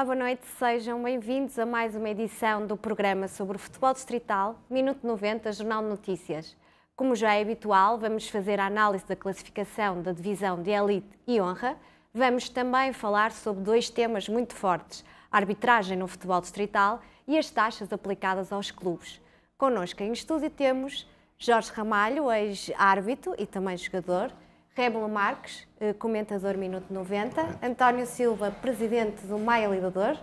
Olá, boa noite, sejam bem-vindos a mais uma edição do programa sobre o futebol distrital, Minuto 90, Jornal de Notícias. Como já é habitual, vamos fazer a análise da classificação da divisão de Elite e Honra. Vamos também falar sobre dois temas muito fortes, a arbitragem no futebol distrital e as taxas aplicadas aos clubes. Connosco em estúdio temos Jorge Ramalho, ex-árbitro e também jogador, Rémulo Marques, comentador Minuto 90, António Silva, presidente do Maia Lidador,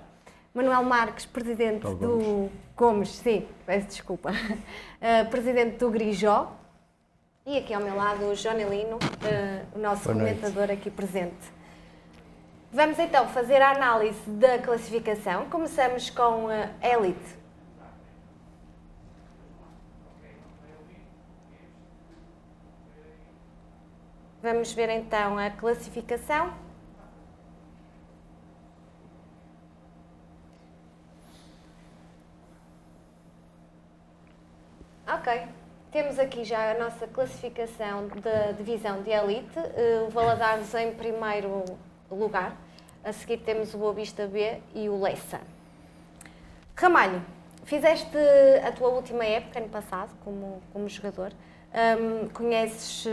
Manuel Marques, presidente do Gomes, sim, peço desculpa, presidente do Grijó, e aqui ao meu lado o Johnny Lino, o nosso comentador aqui presente. Vamos então fazer a análise da classificação. Começamos com a Elite. Vamos ver então a classificação. Ok, temos aqui já a nossa classificação da divisão de Elite. O Valadares em primeiro lugar. A seguir temos o Boa Vista B e o Leça. Ramalho, fizeste a tua última época, ano passado, como jogador. Conheces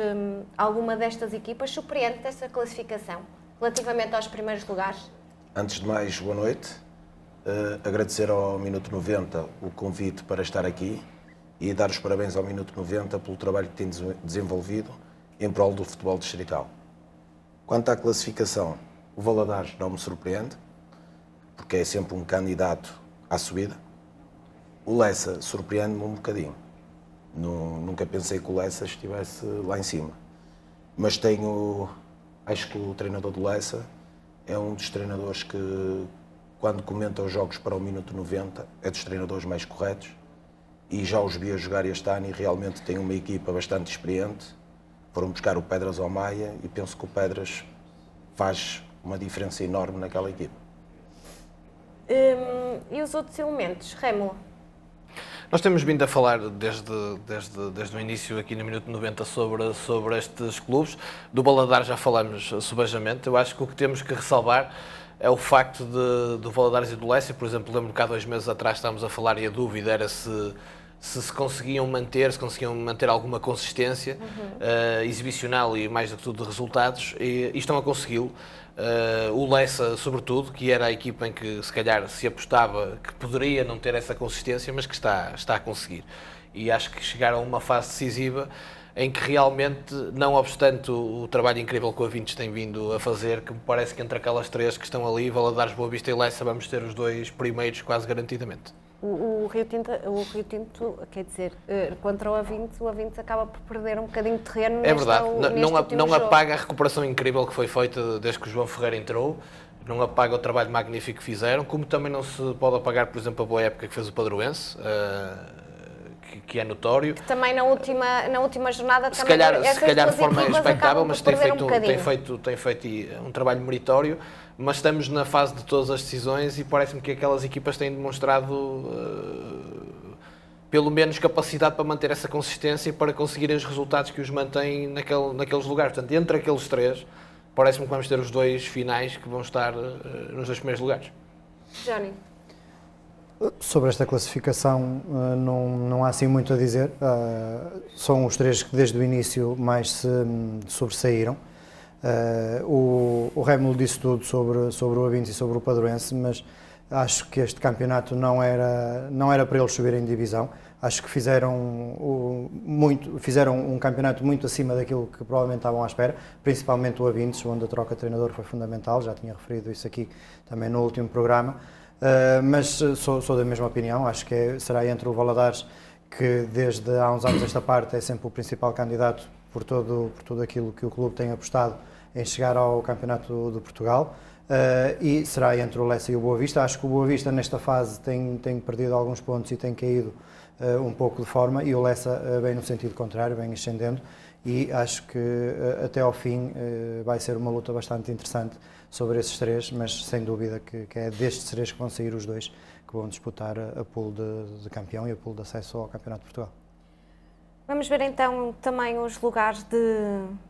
alguma destas equipas? Surpreende-te esta classificação relativamente aos primeiros lugares? Antes de mais, boa noite. Agradecer ao Minuto 90 o convite para estar aqui e dar os parabéns ao Minuto 90 pelo trabalho que tem desenvolvido em prol do futebol distrital. Quanto à classificação, o Valadares não me surpreende, porque é sempre um candidato à subida. O Leça surpreende-me um bocadinho. Nunca pensei que o Leça estivesse lá em cima. Mas acho que o treinador do Leça é um dos treinadores que, quando comenta os jogos para o Minuto 90, é dos treinadores mais corretos. E já os vi a jogar este ano e realmente tem uma equipa bastante experiente. Foram buscar o Pedras ao Maia e penso que o Pedras faz uma diferença enorme naquela equipa. E os outros elementos? Rémulo? Nós temos vindo a falar desde o início aqui no Minuto 90 sobre estes clubes. Do Valadares já falamos subejamente. Eu acho que o que temos que ressalvar é o facto do Valadares e do Leça. Por exemplo, lembro que há 2 meses atrás estávamos a falar e a dúvida era se conseguiam manter alguma consistência exibicional e mais do que tudo de resultados, e estão a consegui-lo. O Leça, sobretudo, que era a equipa em que se calhar se apostava que poderia não ter essa consistência, mas que está a conseguir. E acho que chegaram a uma fase decisiva em que realmente, não obstante o trabalho incrível que o Avintes tem vindo a fazer, que me parece que entre aquelas 3 que estão ali, Valadares, Boa Vista e Leça, vamos ter os 2 primeiros quase garantidamente. O Rio Tinto, quer dizer, contra o Avintes acaba por perder um bocadinho de terreno. É verdade, não apaga a recuperação incrível que foi feita desde que o João Ferreira entrou, não apaga o trabalho magnífico que fizeram, como também não se pode apagar, por exemplo, a boa época que fez o Padroense, que é notório. Que também na última jornada se calhar de forma expectável, mas tem feito um trabalho meritório. Mas estamos na fase de todas as decisões e parece-me que aquelas equipas têm demonstrado pelo menos capacidade para manter essa consistência e para conseguirem os resultados que os mantêm naqueles lugares. Portanto, entre aqueles 3, parece-me que vamos ter os 2 finais que vão estar nos 2 primeiros lugares. Johnny? Sobre esta classificação não há assim muito a dizer. São os 3 que desde o início mais se sobressaíram. O Rémulo disse tudo sobre o Avintes e sobre o Padroense, mas acho que este campeonato não era para eles subirem de divisão. Acho que fizeram um campeonato muito acima daquilo que provavelmente estavam à espera, principalmente o Avintes, onde a troca de treinador foi fundamental. Já tinha referido isso aqui também no último programa, mas sou da mesma opinião. Acho que será entre o Valadares, que desde há uns anos esta parte é sempre o principal candidato por tudo aquilo que o clube tem apostado em chegar ao Campeonato de Portugal, e será entre o Leça e o Boa Vista. Acho que o Boa Vista nesta fase tem perdido alguns pontos e tem caído um pouco de forma, e o Leça vem no sentido contrário, vem ascendendo, e acho que até ao fim vai ser uma luta bastante interessante sobre esses 3, mas sem dúvida que é destes 3 que vão sair os 2 que vão disputar a pool de campeão e a pool de acesso ao Campeonato de Portugal. Vamos ver então também os lugares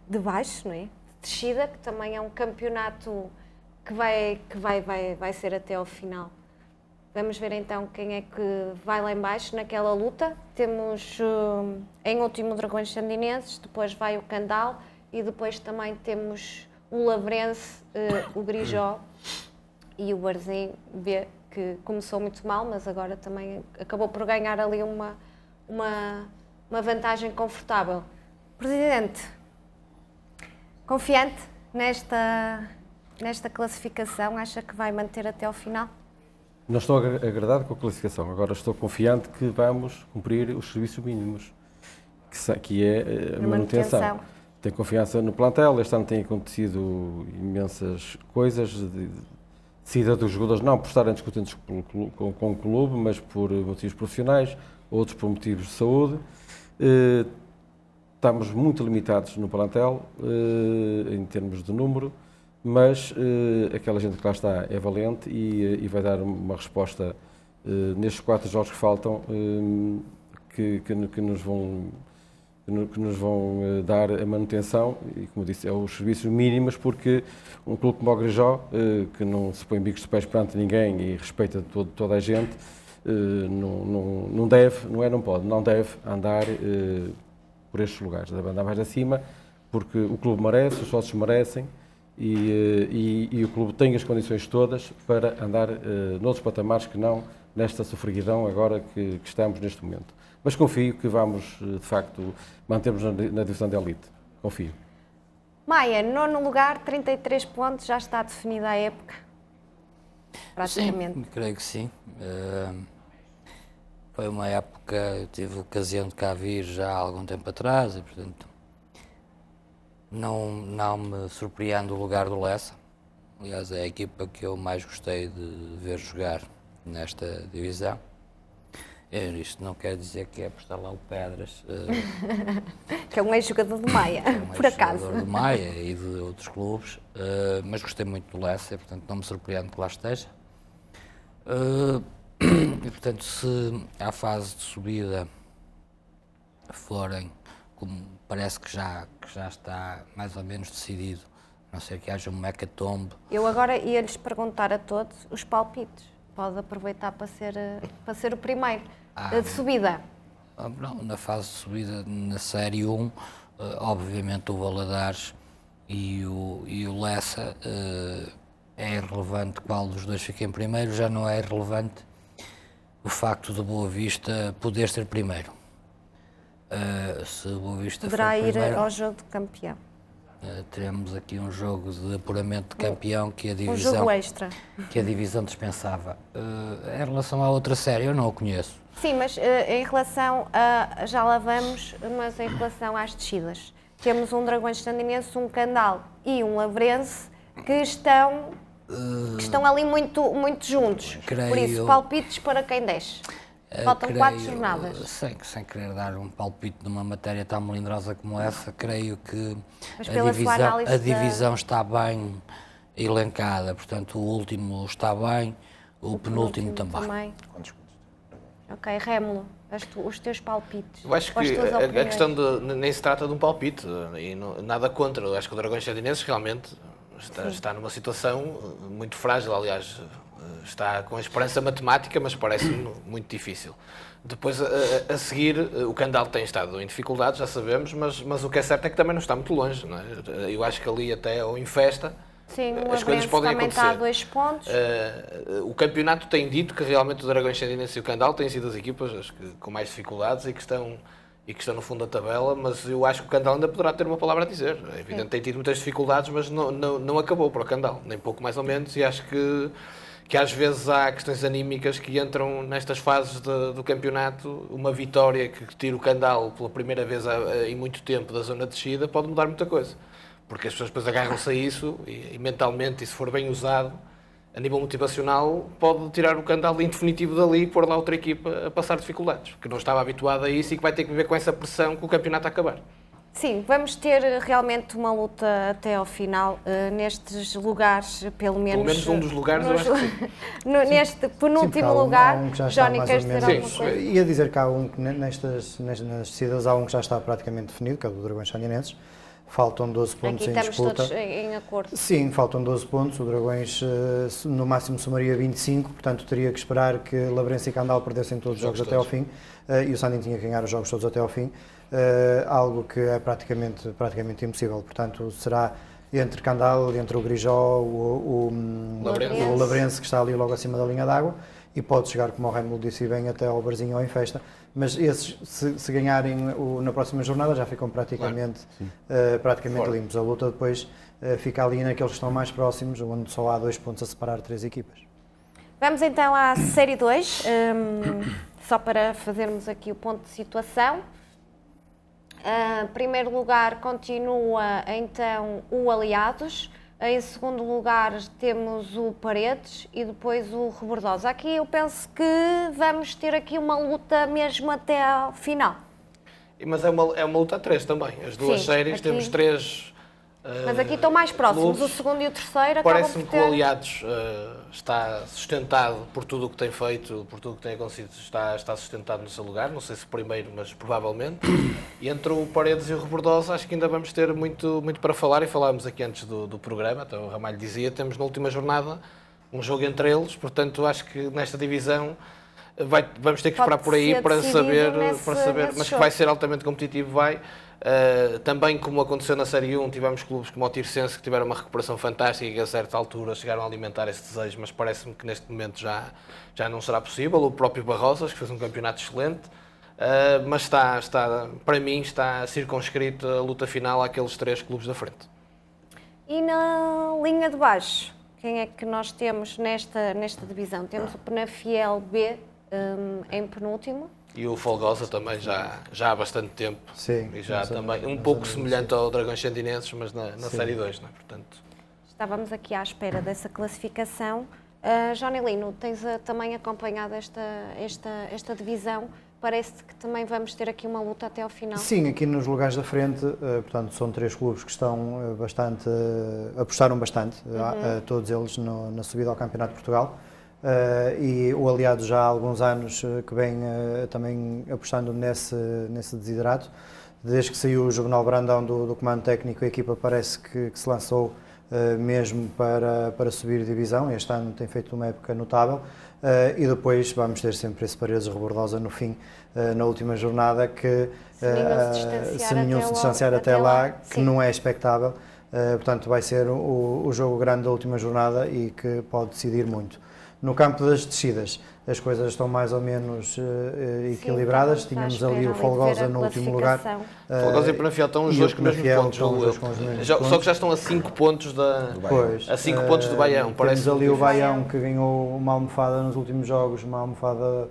de baixo, não é? Descida, que também é um campeonato que vai ser até ao final. Vamos ver então quem é que vai lá em baixo naquela luta. Temos em último o Dragões Sandinenses, depois vai o Candal e depois também temos o Lavrense, o Grijó e o Varzim B, que começou muito mal, mas agora também acabou por ganhar ali uma vantagem confortável. Presidente, confiante nesta classificação? Acha que vai manter até ao final? Não estou agradado com a classificação, agora estou confiante que vamos cumprir os serviços mínimos, que é a manutenção. Tenho confiança no plantel, este ano tem acontecido imensas coisas, de saída dos jogadores, não por estarem descontentes com o clube, mas por motivos profissionais, outros por motivos de saúde. Estamos muito limitados no plantel, em termos de número, mas aquela gente que lá está é valente e vai dar uma resposta nestes 4 jogos que faltam, que nos vão dar a manutenção e, como disse, é os serviços mínimos, porque um clube como o Grijó, que não se põe bicos de pés perante ninguém e respeita toda a gente, não deve andar por estes lugares, deve andar mais acima, porque o clube merece, os sócios merecem e o clube tem as condições todas para andar noutros patamares que não nesta sofreguidão agora que estamos neste momento. Mas confio que vamos, de facto, mantermos na divisão de elite. Confio. Maia, 9º lugar, 33 pontos, já está definida a época? Praticamente. Sim, creio que sim. Foi uma época, eu tive ocasião de cá vir já há algum tempo atrás e, portanto, não me surpreende o lugar do Lessa. Aliás, é a equipa que eu mais gostei de ver jogar nesta divisão. Isto não quer dizer que é por estar lá o Pedras. Que é um ex-jogador de Maia, por acaso. Jogador de Maia e de outros clubes, mas gostei muito do Lessa, portanto não me surpreende que lá esteja. E, portanto, se à fase de subida forem, como parece que já está mais ou menos decidido, a não ser que haja um hecatombe. Eu agora ia-lhes perguntar a todos os palpites. Pode aproveitar para ser o primeiro. De subida. Não, na fase de subida, na Série 1, obviamente o Valadares e o Lessa é irrelevante qual dos dois fica em primeiro, já não é irrelevante o facto de Boa Vista poder ser primeiro. Se Boa Vista poderá for primeiro, ir ao jogo de campeão. Teremos aqui um jogo de apuramento de campeão que a divisão, um jogo extra. Que a divisão dispensava. Em relação à outra série, eu não a conheço. Sim, mas em relação a... já lá vamos, mas em relação às descidas. Temos um Dragões Sandinense, um Candal e um Lavrense que estão ali muito juntos. Por isso, palpites para quem desce. Faltam 4 jornadas. Sem querer dar um palpite numa matéria tão melindrosa como essa, creio que a divisão está bem elencada. Portanto, o último está bem, o penúltimo também. Ok, Rémulo, os teus palpites. Eu acho que a questão nem se trata de um palpite, e nada contra. Eu acho que o Dragões Sandinenses realmente está numa situação muito frágil, aliás, está com a esperança matemática, mas parece-me muito difícil. Depois, a seguir, o Candal tem estado em dificuldades, já sabemos, mas o que é certo é que também não está muito longe, não é? Eu acho que ali até ao Infesta, sim, as coisas podem acontecer. Está a 2 pontos. O campeonato tem dito que realmente o Dragões Sandinense e o Candal têm sido as equipas com mais dificuldades e que estão no fundo da tabela, mas eu acho que o Candal ainda poderá ter uma palavra a dizer. É evidente que tem tido muitas dificuldades, mas não acabou para o Candal, nem pouco mais ou menos, e acho que às vezes há questões anímicas que entram nestas fases do campeonato. Uma vitória que tira o Candal pela primeira vez em muito tempo da zona de descida pode mudar muita coisa, porque as pessoas depois agarram-se a isso e mentalmente, e se for bem usado, a nível motivacional, pode tirar o Candal em definitivo dali e pôr lá outra equipa a passar dificuldades, que não estava habituada a isso e que vai ter que viver com essa pressão com o campeonato a acabar. Sim, vamos ter realmente uma luta até ao final, nestes lugares, pelo menos um dos lugares, eu acho que sim. Neste penúltimo lugar, Johnny, queres dizer alguma coisa? Ia dizer que há um que nestas descidas há um que já está praticamente definido, que é o do Dragões Sandinenses. faltam 12 pontos Aqui em estamos disputa. todos em acordo. Sim, faltam 12 pontos, o Dragões no máximo somaria 25, portanto teria que esperar que Labrense e Candal perdessem todos os jogos até ao fim, e o Sandin tinha que ganhar os jogos todos até ao fim, algo que é praticamente impossível. Portanto, será entre Candal, entre o Grijó, o Labrense, que está ali logo acima da linha d'água, e pode chegar, como o Raimundo disse bem, até ao Barzinho ou em Festa, mas esses, se ganharem na próxima jornada, já ficam praticamente limpos. A luta depois fica ali naqueles que estão mais próximos, onde só há 2 pontos a separar 3 equipas. Vamos então à Série 2, só para fazermos aqui o ponto de situação. Em primeiro lugar continua então o Aliados, em segundo lugar temos o Paredes e depois o Rebordosa. Aqui eu penso que vamos ter aqui uma luta mesmo até ao final. Mas é uma luta a 3 também, as duas séries, aqui... temos 3... Mas aqui estão mais próximos, o segundo e o terceiro acabam Parece-me por que o ter... Aliados está sustentado por tudo o que tem feito, por tudo o que tem acontecido, está sustentado no seu lugar, não sei se primeiro, mas provavelmente. E entre o Paredes e o Rebordosa acho que ainda vamos ter muito para falar, e falámos aqui antes do programa, até o Ramalho dizia, temos na última jornada um jogo entre eles, portanto acho que nesta divisão vamos ter que esperar por aí para saber, mas que vai ser altamente competitivo, vai. Também, como aconteceu na Série 1, tivemos clubes como o Tirsense que tiveram uma recuperação fantástica e que a certa altura chegaram a alimentar esse desejo, mas parece-me que neste momento já não será possível. O próprio Barrosas, que fez um campeonato excelente, mas para mim está circunscrito a luta final àqueles 3 clubes da frente. E na linha de baixo, quem é que nós temos nesta divisão? Temos o Penafiel B em penúltimo. E o Folgosa também já há bastante tempo. Sim, e já também um pouco semelhante ao Dragões Sandinenses, mas na Série 2, não é? Portanto... Estávamos aqui à espera dessa classificação. Johnny Lino, tens também acompanhado esta divisão. Parece que também vamos ter aqui uma luta até ao final. Sim, aqui nos lugares da frente, portanto, são 3 clubes que estão apostaram bastante, todos eles na subida ao Campeonato de Portugal. E o Aliado já há alguns anos que vem também apostando nesse desiderato. Desde que saiu o Juvenal Brandão do comando técnico, a equipa parece que se lançou mesmo para subir divisão. Este ano tem feito uma época notável. E depois vamos ter sempre esse Paredes Rebordosa no fim, na última jornada, que se nenhum se distanciar até lá, que não é expectável. Portanto, vai ser o jogo grande da última jornada e que pode decidir muito. No campo das descidas, as coisas estão mais ou menos equilibradas. Sim, tínhamos ali o Folgosa no último lugar. Folgosa e Penafiel estão os dois com os mesmos pontos. Só que já estão a 5 pontos pontos do Baião. Temos ali o Baião, que ganhou uma almofada nos últimos jogos, uma almofada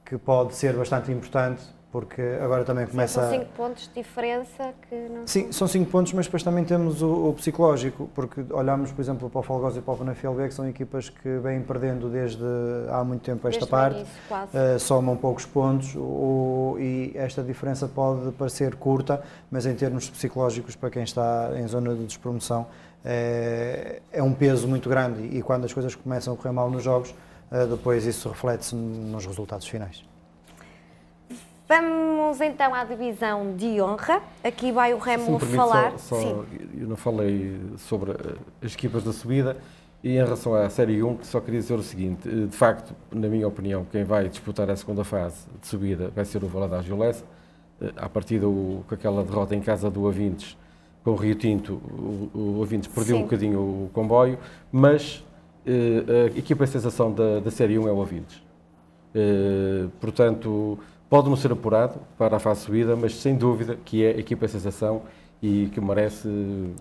que pode ser bastante importante, porque agora também começa... São 5 pontos de diferença que não... Sim, são 5 pontos, mas depois também temos o psicológico, porque olhamos, por exemplo, para o Folgosa e para o Penafiel B, que são equipas que vêm perdendo desde há muito tempo esta parte, somam poucos pontos, e esta diferença pode parecer curta, mas em termos psicológicos, para quem está em zona de despromoção, é um peso muito grande, e quando as coisas começam a correr mal nos jogos, depois isso reflete-se nos resultados finais. Vamos então à divisão de honra. Aqui vai o Remo falar. Eu não falei sobre as equipas da subida, e em relação à Série 1, só queria dizer o seguinte: de facto, na minha opinião, quem vai disputar a segunda fase de subida vai ser o Valadares e o Lessa. À partida, com aquela derrota em casa do Avintes, com o Rio Tinto, o Avintes perdeu um bocadinho o comboio, mas a equipa sensação da Série 1 é o Avintes. Portanto, pode não ser apurado para a fase de subida, mas sem dúvida que é a equipa sensação e que merece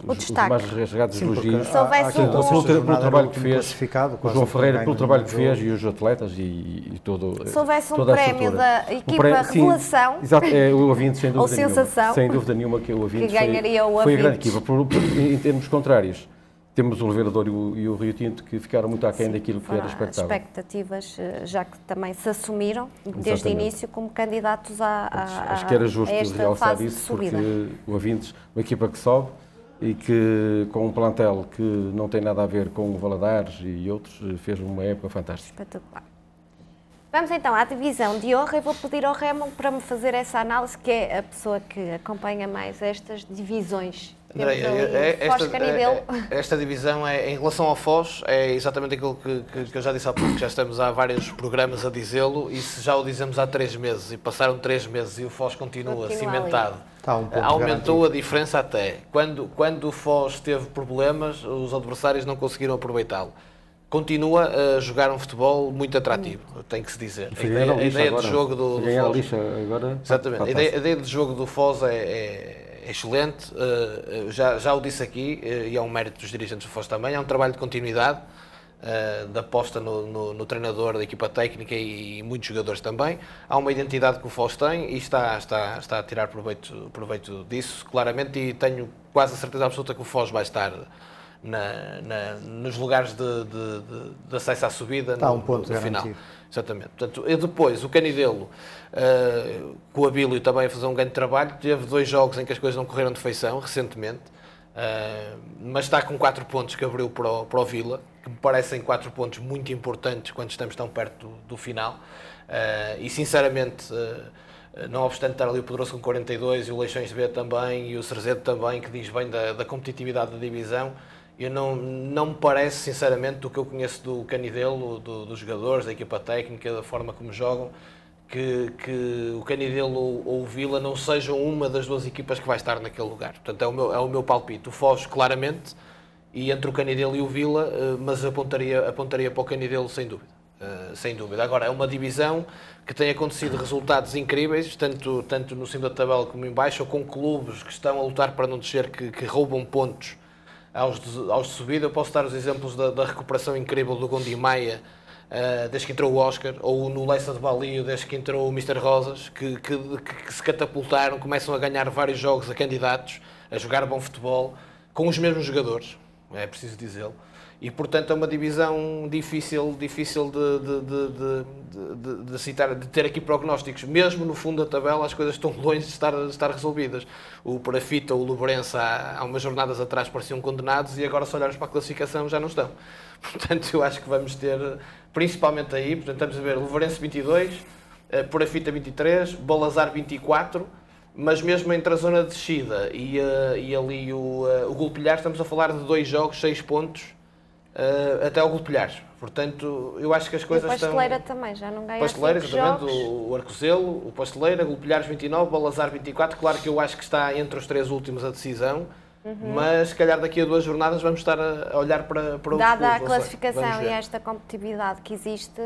os mais rasgados elogios pelo trabalho que fez, o João Ferreira, pelo trabalho que fez, e os atletas e todo. Se houvesse um prémio da equipa revelação, exato, é o Avintes, sem dúvida ou sensação, sem dúvida nenhuma que o Avintes foi a grande equipa. Em termos contrários, temos o Oliveira e o Rio Tinto, que ficaram muito aquém daquilo que era expectável. Expectativas, já que também se assumiram desde o início como candidatos acho que era justo realçar isso, porque o Avintes, uma equipa que sobe e que, com um plantel que não tem nada a ver com o Valadares e outros, fez uma época fantástica. Espetacular. Vamos então à divisão de honra. Eu vou pedir ao Remo para me fazer essa análise, que é a pessoa que acompanha mais estas divisões André, esta divisão em relação ao Foz é exatamente aquilo que eu já disse há pouco, já estamos há vários programas a dizê-lo e se já o dizemos há 3 meses e passaram 3 meses e o Foz continua cimentado, aumentou a diferença até. Quando o Foz teve problemas, os adversários não conseguiram aproveitá-lo. Continua a jogar um futebol muito atrativo, tem que se dizer. A ideia de jogo do Foz... Exatamente, a ideia de jogo do Foz é excelente, já o disse aqui, e é um mérito dos dirigentes do Foz também, é um trabalho de continuidade, de aposta no treinador, da equipa técnica e muitos jogadores também. Há uma identidade que o Foz tem e está a tirar proveito disso, claramente, e tenho quase a certeza absoluta que o Foz vai estar nos lugares de acesso à subida no final. Exatamente. Portanto, e depois, o Canidelo, com o Abílio também a fazer um grande trabalho, teve 2 jogos em que as coisas não correram de feição, recentemente, mas está com 4 pontos que abriu para o Vila, que me parecem 4 pontos muito importantes quando estamos tão perto do final, e sinceramente, não obstante estar ali o Pedroso com 42 e o Leixões B também, e o Cerzedo também, que diz bem da competitividade da divisão, não me parece, sinceramente, do que eu conheço do Canidelo, dos jogadores, da equipa técnica, da forma como jogam, que o Canidelo ou o Vila não sejam uma das 2 equipas que vai estar naquele lugar. Portanto, é o meu palpite. O Foz, claramente, e entre o Canidelo e o Vila, mas apontaria para o Canidelo sem dúvida. Sem dúvida. Agora, é uma divisão que tem acontecido resultados incríveis, tanto no cimo da tabela como em baixo, ou com clubes que estão a lutar para não descer, que roubam pontos aos de subida. Eu posso dar os exemplos da recuperação incrível do Gondi Maia, desde que entrou o Oscar, ou no Leça de Balio, desde que entrou o Mr. Rosas, que se catapultaram, começam a ganhar vários jogos a candidatos, a jogar bom futebol, com os mesmos jogadores, é preciso dizê-lo. E, portanto, é uma divisão difícil de ter aqui prognósticos. Mesmo no fundo da tabela, as coisas estão longe de estar resolvidas. O Parafita ou o Lubrense, há umas jornadas atrás, pareciam condenados e agora, se olharmos para a classificação, já não estão. Portanto, eu acho que vamos ter, principalmente aí, portanto, estamos a ver Lubrense 22, Parafita 23, Balazar 24, mas mesmo entre a zona de descida e ali o Golpilhar, estamos a falar de 2 jogos, 6 pontos, até ao Golpilhares. Portanto, eu acho que as coisas estão... E o Pasteleira também, já não ganha Pasteleira, 5 exatamente, jogos. o Arcozelo, o Pasteleira, Golpilhares 29, Balazar 24. Claro que eu acho que está entre os 3 últimos a decisão, mas se calhar daqui a 2 jornadas vamos estar a olhar para o Dada a classificação e esta competitividade que existe,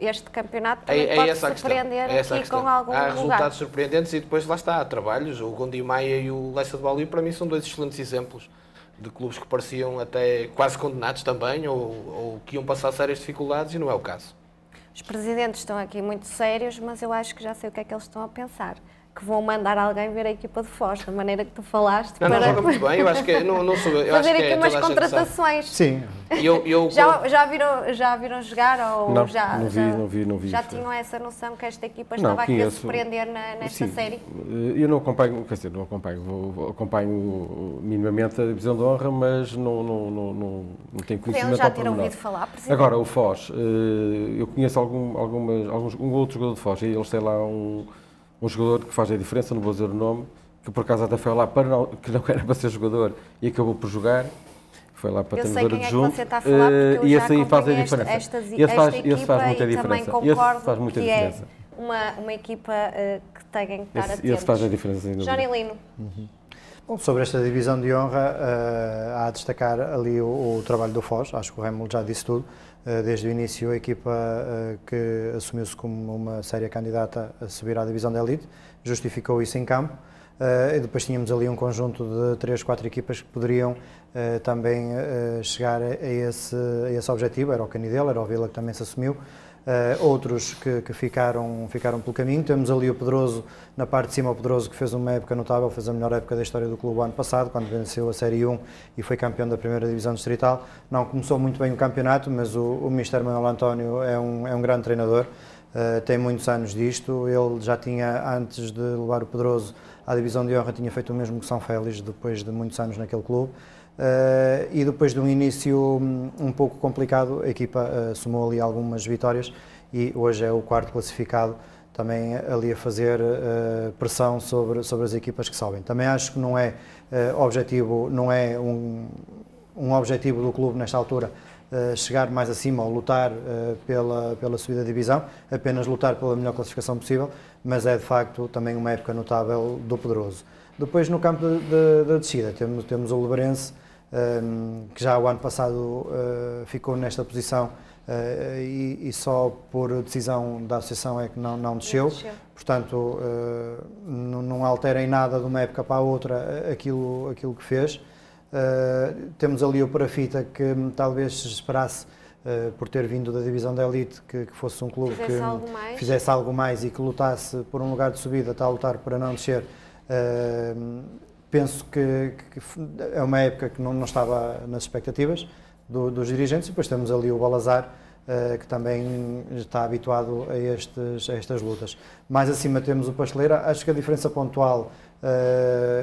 este campeonato também pode surpreender aqui com algum lugar. Há resultados surpreendentes e depois lá está, há trabalhos. O Gondi Maia e o Leça de Balio, para mim, são 2 excelentes exemplos de clubes que pareciam até quase condenados também, ou que iam passar sérias dificuldades, e não é o caso. Os presidentes estão aqui muito sérios, mas eu acho que já sei o que é que eles estão a pensar. Que vão mandar alguém ver a equipa de Foz, da maneira que tu falaste. Não joga muito bem, eu acho que não sou eu. Fazer acho que aqui umas contratações. Sim. Já viram jogar ou não, já não vi. Já tinham essa noção que esta equipa estava aqui a surpreender nesta série? Eu não acompanho, quer dizer, acompanho minimamente a divisão de honra, mas não tenho conhecimento já ter ouvido falar, presidente. Agora, o Foz, eu conheço um outro jogador de Foz, e eles têm lá um jogador que faz a diferença, não vou dizer o nome, que por acaso até foi lá que não era para ser jogador e acabou por jogar. Foi lá para treinador adjunto. Eu sei quem é que você está a falar, porque eu já acompanhei esta equipa esse faz muita e diferença. também concordo faz muita que diferença. É uma equipa que tem que estar atentos. Esse faz a diferença, sem dúvida. Johnny Lino. Bom, sobre esta divisão de honra, há a destacar ali o trabalho do Foz, acho que o Remo já disse tudo. Desde o início, a equipa que assumiu-se como uma séria candidata a subir à divisão de elite, justificou isso em campo. E depois tínhamos ali um conjunto de 3, 4 equipas que poderiam também chegar a esse objetivo. Era o Canidelo, era o Vila, que também se assumiu. Outros que ficaram pelo caminho. Temos ali o Pedroso, na parte de cima, o Pedroso, que fez uma época notável, fez a melhor época da história do clube ano passado, quando venceu a Série 1 e foi campeão da primeira divisão distrital. Não começou muito bem o campeonato, mas o Mr. Manuel António é um grande treinador, tem muitos anos disto. Ele já tinha, antes de levar o Pedroso à divisão de honra, tinha feito o mesmo que São Félix, depois de muitos anos naquele clube. E depois de um início um pouco complicado, a equipa somou ali algumas vitórias e hoje é o 4º classificado também ali a fazer pressão sobre as equipas que sobem. Também acho que não é objetivo, não é um objetivo do clube nesta altura chegar mais acima ou lutar pela subida da divisão, apenas lutar pela melhor classificação possível, mas é de facto também uma época notável do Pedroso. Depois no campo da descida temos o Oliveirense, que já o ano passado ficou nesta posição e só por decisão da associação é que não desceu. Portanto, não altera em nada de uma época para a outra aquilo que fez. Temos ali o Parafita, que talvez se esperasse, por ter vindo da divisão da elite, que fosse um clube que fizesse algo mais e que lutasse por um lugar de subida, está a lutar para não descer. Penso que é uma época que não estava nas expectativas dos dirigentes, e depois temos ali o Balazar, que também está habituado a estas lutas. Mais acima temos o Pasteleira. Acho que a diferença pontual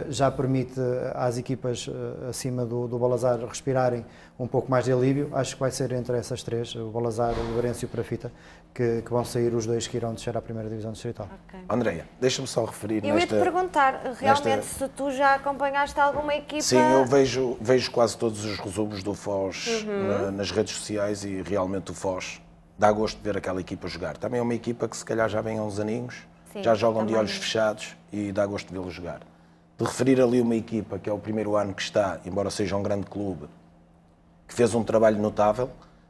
já permite às equipas acima do Balazar respirarem um pouco mais de alívio. Acho que vai ser entre essas três, o Balazar, o Oliveirense e o Parafita, que vão sair os dois que irão descer à primeira divisão distrital. Okay. Andreia, deixa-me só referir Eu ia te perguntar, realmente, se tu já acompanhaste alguma equipa... Sim, eu vejo quase todos os resumos do Foz nas redes sociais, e realmente o Foz dá gosto de ver aquela equipa jogar. Também é uma equipa que se calhar já vem há uns aninhos, sim, já jogam de olhos fechados e dá gosto de vê-los jogar. De referir ali uma equipa que é o primeiro ano que está, embora seja um grande clube, que fez um trabalho notável,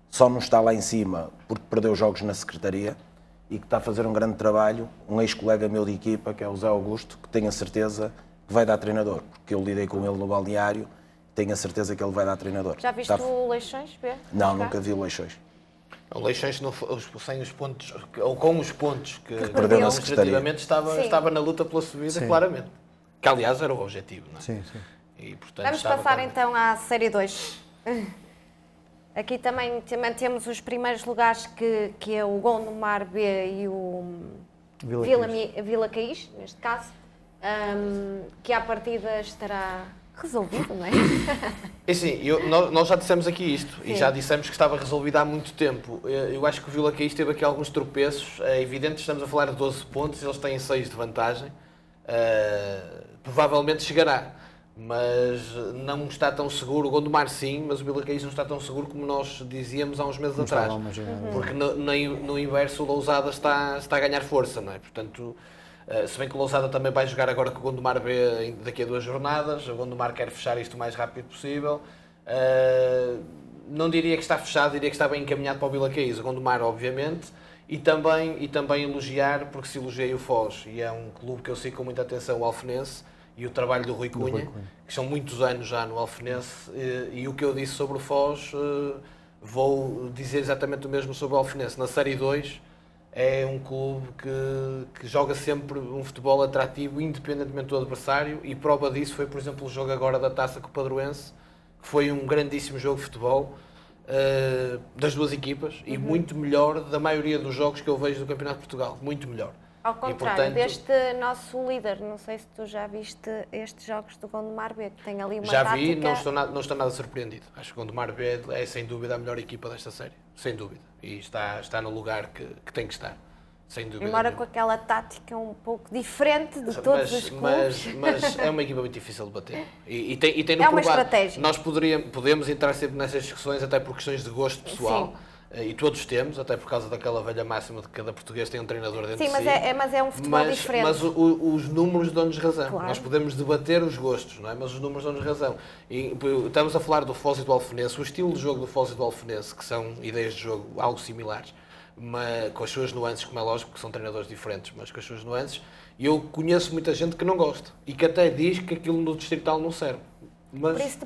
só não está lá em cima porque perdeu jogos na secretaria, e que está a fazer um grande trabalho, um ex-colega meu de equipa, que é o Zé Augusto, que tenho a certeza que vai dar treinador, porque eu lidei com ele no balneário, tenho a certeza que ele vai dar treinador. Já viste o Leixões? Não, nunca vi o Leixões. O Leixões, sem os pontos, ou com os pontos que perdeu na secretaria, estava na luta pela subida, sim, claramente. Que aliás era o objetivo, não é? Sim, sim. E, portanto, vamos passar então à Série 2. Aqui também temos os primeiros lugares, que é o Gondomar B e o Vila Caís, neste caso, que à partida estará resolvido, não é? É sim, nós já dissemos aqui isto, sim, e já dissemos que estava resolvido há muito tempo. Eu acho que o Vila Caís teve aqui alguns tropeços. É evidente que estamos a falar de 12 pontos, eles têm 6 de vantagem. Provavelmente chegará, mas não está tão seguro. O Gondomar sim, mas o Vila Caís não está tão seguro como nós dizíamos há uns meses atrás. Porque no inverso o Lousada está a ganhar força, não é? Portanto, se bem que o Lousada também vai jogar agora com o Gondomar B daqui a 2 jornadas, o Gondomar quer fechar isto o mais rápido possível. Não diria que está fechado, diria que está bem encaminhado para o Vila Caís, o Gondomar obviamente, e também elogiar, porque se elogiei o Foz, e é um clube que eu sigo com muita atenção, o Alfenense, e o trabalho do Rui Cunha, que são muitos anos já no Alfenense, e o que eu disse sobre o Foz, vou dizer exatamente o mesmo sobre o Alfenense. Na Série 2 é um clube que joga sempre um futebol atrativo, independentemente do adversário, e prova disso foi, por exemplo, o jogo agora da Taça com o Padroense, que foi um grandíssimo jogo de futebol, das duas equipas, e muito melhor da maioria dos jogos que eu vejo do Campeonato de Portugal, muito melhor. Ao contrário, e, portanto, deste nosso líder, não sei se tu já viste estes jogos do Gondomar B, que tem ali uma já tática... vi, não estou nada surpreendido. Acho que o Gondomar B é sem dúvida a melhor equipa desta série, sem dúvida, e está no lugar que tem que estar, sem dúvida. Embora com aquela tática um pouco diferente de todos os clubes. Mas é uma equipa muito difícil de bater. E tem no é uma estratégia. Nós podemos entrar sempre nessas discussões, até por questões de gosto pessoal. Sim. E todos temos, até por causa daquela velha máxima de que cada português tem um treinador dentro de si. Sim, mas é um futebol diferente. Mas os números dão-nos razão. Claro. Nós podemos debater os gostos, não é? Mas os números dão-nos razão. E estamos a falar do Foz e do Alfenense, o estilo de jogo do Foz e do Alfenense, que são ideias de jogo algo similares, mas com as suas nuances, como é lógico, que são treinadores diferentes, mas com as suas nuances. E eu conheço muita gente que não gosta e que até diz que aquilo no distrital não serve. Mas por isso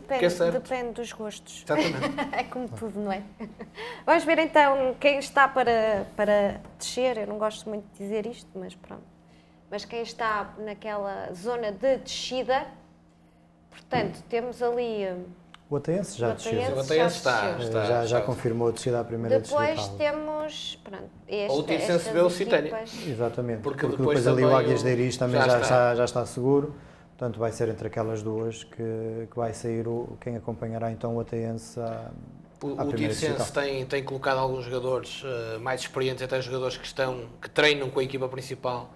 depende dos gostos. Exatamente. É como tudo, não é? Vamos ver então quem está para descer. Eu não gosto muito de dizer isto, mas pronto. Mas quem está naquela zona de descida, portanto, temos ali... O Ateense já desceu. O Ateense já confirmou a descida à primeira depois distrital. Temos... Pronto, ou o Tirsense B ou o Citânia. Exatamente. Porque depois ali o Águias de Iris também já está seguro. Portanto, vai ser entre aquelas duas que vai sair quem acompanhará então o Ateense O Tirsense tem colocado alguns jogadores mais experientes, até jogadores que treinam com a equipa principal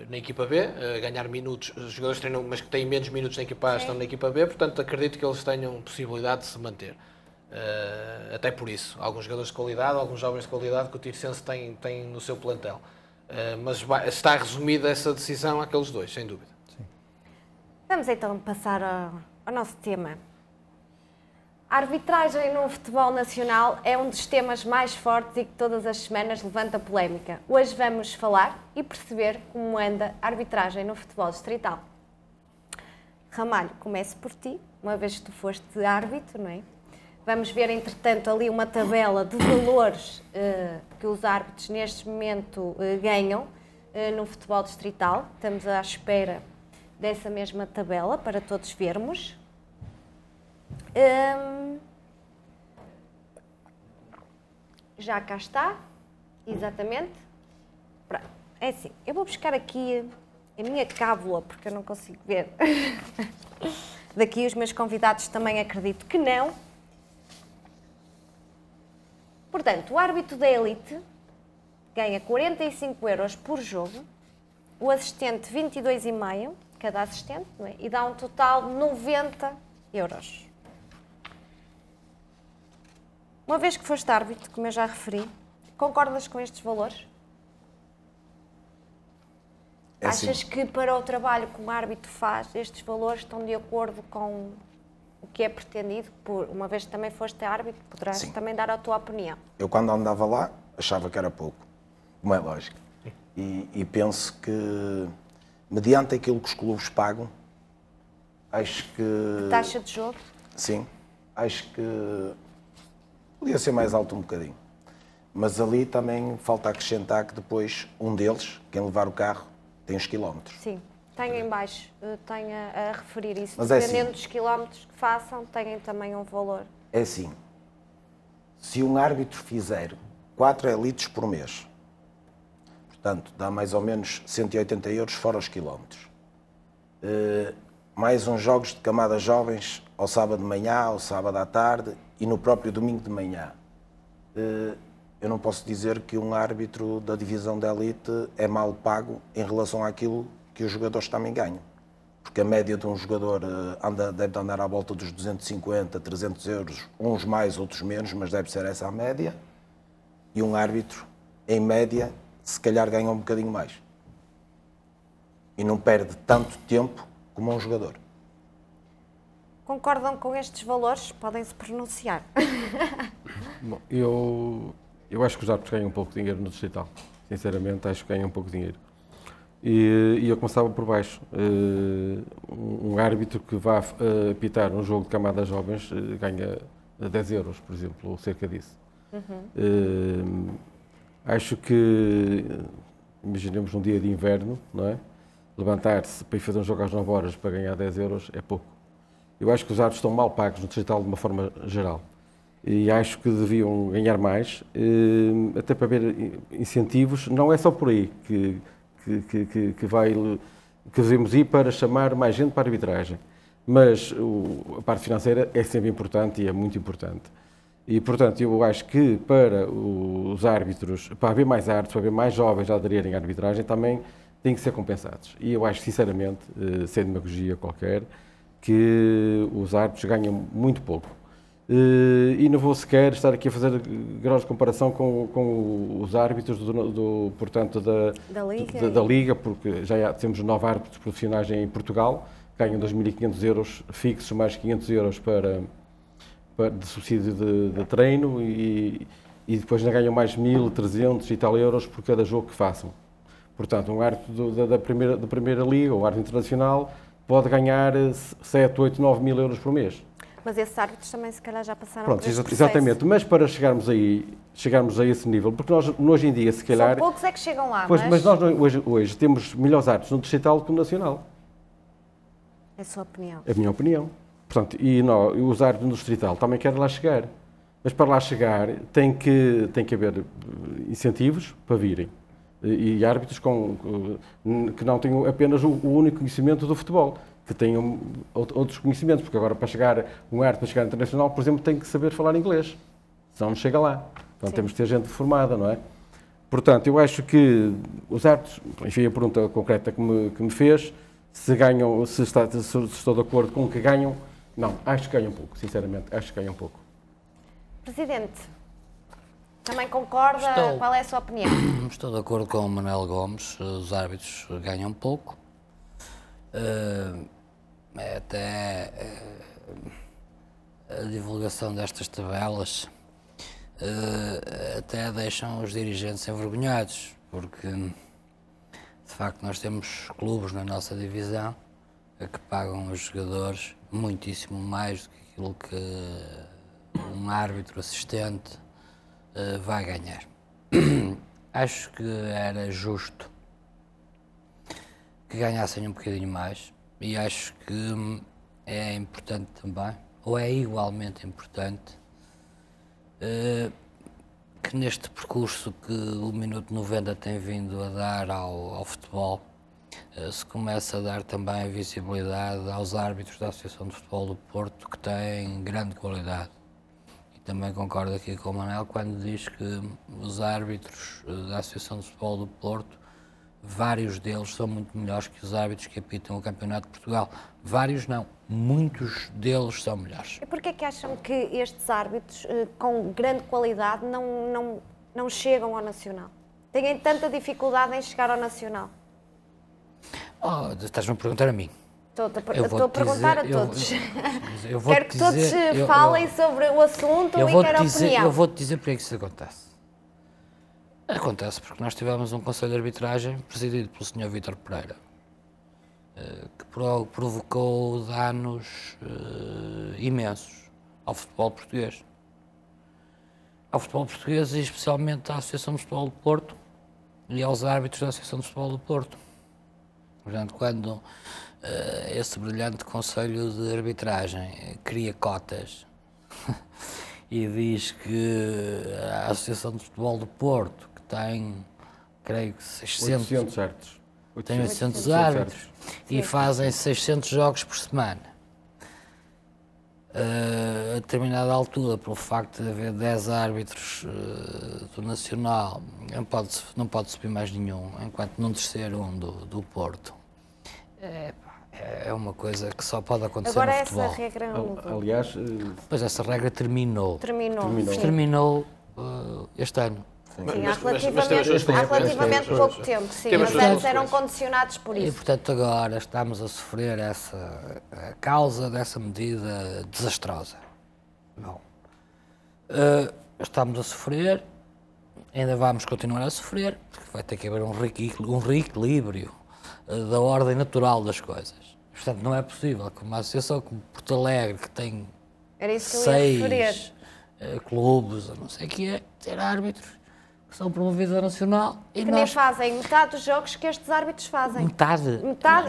na equipa B, ganhar minutos, os jogadores treinam, mas que têm menos minutos na equipa A estão na equipa B, portanto acredito que eles tenham possibilidade de se manter. Até por isso, alguns jogadores de qualidade, alguns jovens de qualidade que o Tirsense tem no seu plantel. Mas está resumida essa decisão àqueles dois, sem dúvida. Sim. Vamos então passar ao nosso tema. A arbitragem no futebol nacional é um dos temas mais fortes e que todas as semanas levanta polémica. Hoje vamos falar e perceber como anda a arbitragem no futebol distrital. Ramalho, começo por ti, uma vez que tu foste árbitro, não é? Vamos ver, entretanto, ali uma tabela de valores que os árbitros neste momento ganham no futebol distrital. Estamos à espera dessa mesma tabela para todos vermos. Já cá está, exatamente. É assim, eu vou buscar aqui a minha cábula, porque eu não consigo ver. Daqui os meus convidados também acredito que não. Portanto, o árbitro da elite ganha 45 € por jogo, o assistente 22,5, cada assistente, não é? E dá um total de 90 €. Uma vez que foste árbitro, como eu já referi, concordas com estes valores? Achas que para o trabalho que um árbitro faz, estes valores estão de acordo com o que é pretendido? Uma vez que também foste árbitro, poderás também dar a tua opinião. Eu, quando andava lá, achava que era pouco, como é lógico. E penso que, mediante aquilo que os clubes pagam, acho que... A taxa de jogo? Sim, acho que podia ser mais alto um bocadinho. Mas ali também falta acrescentar que depois um deles, quem levar o carro, tem os quilómetros. Sim, tem em baixo, tem a referir isso. Mas dependendo é assim, dos quilómetros que façam, têm também um valor. É assim, se um árbitro fizer 4 elites por mês, portanto, dá mais ou menos 180 € fora os quilómetros. Mais uns jogos de camadas jovens ao sábado de manhã, ao sábado à tarde e no próprio domingo de manhã. Eu não posso dizer que um árbitro da divisão da elite é mal pago em relação àquilo que os jogadores também ganham. Porque a média de um jogador deve andar à volta dos 250, 300 €, uns mais, outros menos, mas deve ser essa a média. E um árbitro, em média, se calhar ganha um bocadinho mais. E não perde tanto tempo como um jogador. Concordam com estes valores? Podem-se pronunciar. Bom, eu acho que os árbitros ganham um pouco de dinheiro no distrital. Sinceramente, acho que ganham um pouco de dinheiro. E eu começava por baixo. Um árbitro que vá apitar um jogo de camadas jovens ganha 10 €, por exemplo, ou cerca disso. Acho que, imaginemos um dia de inverno, não é? Levantar-se para ir fazer um jogo às 9 horas para ganhar 10 € é pouco. Eu acho que os árbitros estão mal pagos no distrital de uma forma geral. E acho que deviam ganhar mais, até para haver incentivos. Não é só por aí que devemos ir para chamar mais gente para a arbitragem. Mas a parte financeira é sempre importante e é muito importante. E, portanto, eu acho que para os árbitros, para haver mais árbitros, para haver mais jovens a aderirem à arbitragem, também têm que ser compensados. E eu acho, sinceramente, sem demagogia qualquer, que os árbitros ganham muito pouco. E não vou sequer estar aqui a fazer grossa comparação com os árbitros portanto, da Liga, porque já temos 9 árbitros profissionais em Portugal, ganham 2.500 € fixos, mais 500 € de subsídio de treino e depois ainda ganham mais 1.300 e tal euros por cada jogo que façam. Portanto, um árbitro da primeira Liga, ou árbitro internacional, pode ganhar 7, 8, 9 mil euros por mês. Mas esses árbitros também se calhar já passaram por este processo. Exatamente, mas para chegarmos a esse nível, porque nós hoje em dia se calhar... São poucos é que chegam lá, pois, mas nós hoje temos melhores árbitros no distrital que no nacional. É a sua opinião? É a minha opinião. Portanto, e os árbitros no distrital também querem lá chegar. Mas para lá chegar tem que haver incentivos para virem. E árbitros que não tenham apenas o único conhecimento do futebol, que tenham outros conhecimentos, porque agora para chegar um árbitro, para chegar internacional, por exemplo, tem que saber falar inglês, senão não chega lá. Então temos de ter gente formada, não é? Portanto, eu acho que os árbitros, enfim, a pergunta concreta que me fez, se ganham, se estou de acordo com o que ganham, não, acho que ganham pouco, sinceramente, acho que ganham pouco. Presidente, também concorda? Qual é a sua opinião? Estou de acordo com o Manuel Gomes, os árbitros ganham pouco. Até a divulgação destas tabelas até deixam os dirigentes envergonhados, porque de facto nós temos clubes na nossa divisão que pagam os jogadores muitíssimo mais do que aquilo que um árbitro assistente vai ganhar. Acho que era justo que ganhassem um bocadinho mais, e acho que é importante também, ou é igualmente importante, que neste percurso que o Minuto 90 tem vindo a dar ao futebol, se começa a dar também visibilidade aos árbitros da Associação de Futebol do Porto, que têm grande qualidade. E também concordo aqui com o Manuel quando diz que os árbitros da Associação de Futebol do Porto, vários deles são muito melhores que os árbitros que apitam o Campeonato de Portugal. Vários não, muitos deles são melhores. E porquê é que acham que estes árbitros com grande qualidade não chegam ao Nacional? Têm tanta dificuldade em chegar ao Nacional? Estás-me a perguntar a mim? Estou a perguntar a todos. Quero que dizer, todos falem sobre o assunto e quero a opinião. Eu vou-te dizer porque é que isso acontece. Acontece porque nós tivemos um Conselho de Arbitragem presidido pelo Sr. Vítor Pereira, que provocou danos imensos ao futebol português. Ao futebol português e especialmente à Associação de Futebol do Porto e aos árbitros da Associação de Futebol do Porto. Portanto, quando esse brilhante Conselho de Arbitragem cria cotas e diz que a Associação de Futebol do Porto, que tem, creio que 800 árbitros, tem 800 árbitros e fazem 600 jogos por semana, a determinada altura, pelo facto de haver 10 árbitros do Nacional, não pode subir mais nenhum, enquanto não descer um do Porto. É uma coisa que só pode acontecer agora no futebol. Agora essa regra mudou. Aliás... Pois essa regra terminou este ano. Sim, há relativamente pouco tempo, sim, mas antes eram condicionados por isso. E, portanto, agora estamos a sofrer a causa dessa medida desastrosa. Bom, estamos a sofrer, ainda vamos continuar a sofrer, porque vai ter que haver um reequilíbrio da ordem natural das coisas. Portanto, não é possível que uma associação como Porto Alegre, que tem 6 clubes, não sei o que é, ter árbitros que são promovidos a Nacional e que nem fazem metade dos jogos que estes árbitros fazem. Metade?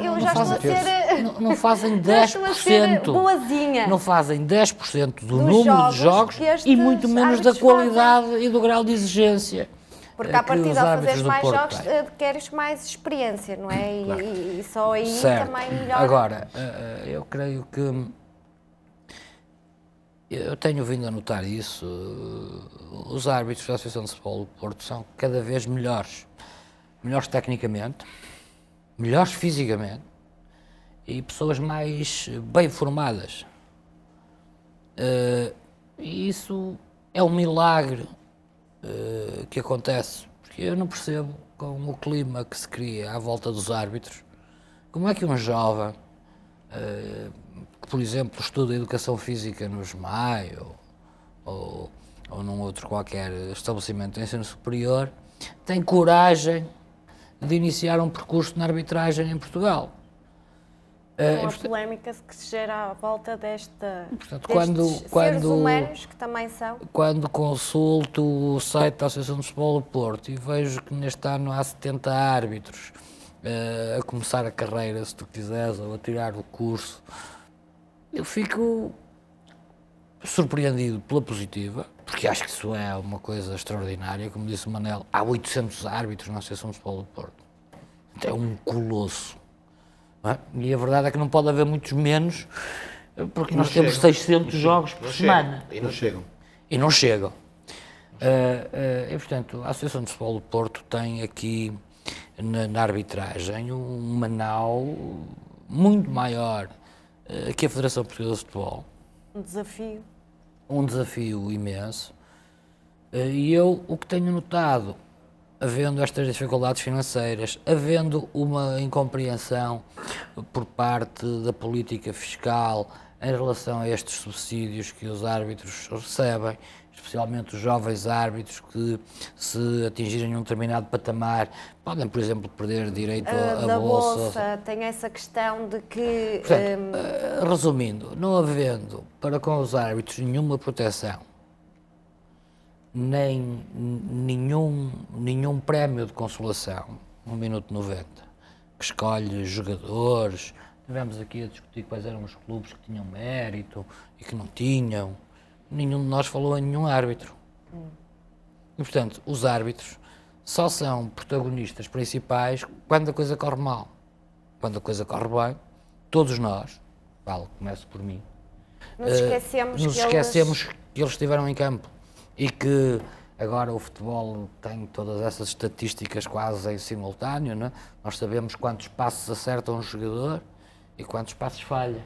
Eu já estou a ser... Não fazem 10%. Boazinha. Não fazem 10% do número de jogos e muito menos da qualidade e do grau de exigência. Porque à partida, ao fazeres mais jogos, queres mais experiência, não é? Claro. E só aí certo. Também melhora. Agora, eu creio que... Eu tenho vindo a notar isso. Os árbitros da Associação de Futebol do Porto são cada vez melhores. Melhores tecnicamente, melhores fisicamente e pessoas mais bem formadas. E isso é um milagre que acontece, porque eu não percebo, com o clima que se cria à volta dos árbitros, como é que um jovem que, por exemplo, estuda Educação Física no SMAI ou num outro qualquer estabelecimento de ensino superior, tem coragem de iniciar um percurso na arbitragem em Portugal. Com a polémica que se gera à volta destes seres humanos, que também são. Quando consulto o site da Associação de Futebol do Porto e vejo que neste ano há 70 árbitros a começar a carreira, se tu quiseres, ou a tirar o curso, eu fico surpreendido pela positiva, porque acho que isso é uma coisa extraordinária. Como disse o Manel, há 800 árbitros na Associação de Futebol do Porto. É um colosso. Não é? E a verdade é que não pode haver muitos menos, porque nós temos 600 jogos por semana. E não chegam. E não chegam. E, portanto, a Associação de Futebol do Porto tem aqui na arbitragem um manau muito maior que a Federação Portuguesa de Futebol. Um desafio. Um desafio imenso. E eu o que tenho notado, havendo estas dificuldades financeiras, havendo uma incompreensão por parte da política fiscal em relação a estes subsídios que os árbitros recebem, especialmente os jovens árbitros que, se atingirem um determinado patamar, podem, por exemplo, perder direito à Da bolsa. tem essa questão de que... Portanto, resumindo, não havendo para com os árbitros nenhuma proteção, nem nenhum prémio de consolação, 1 minuto 90, que escolhe jogadores. Tivemos aqui a discutir quais eram os clubes que tinham mérito e que não tinham. Nenhum de nós falou em nenhum árbitro. E, portanto, os árbitros só são protagonistas principais quando a coisa corre mal. Quando a coisa corre bem, todos nós, começo por mim, nos esquecemos que eles estiveram em campo. E que agora o futebol tem todas essas estatísticas quase em simultâneo, não é? Nós sabemos quantos passos acerta um jogador e quantos passos falha.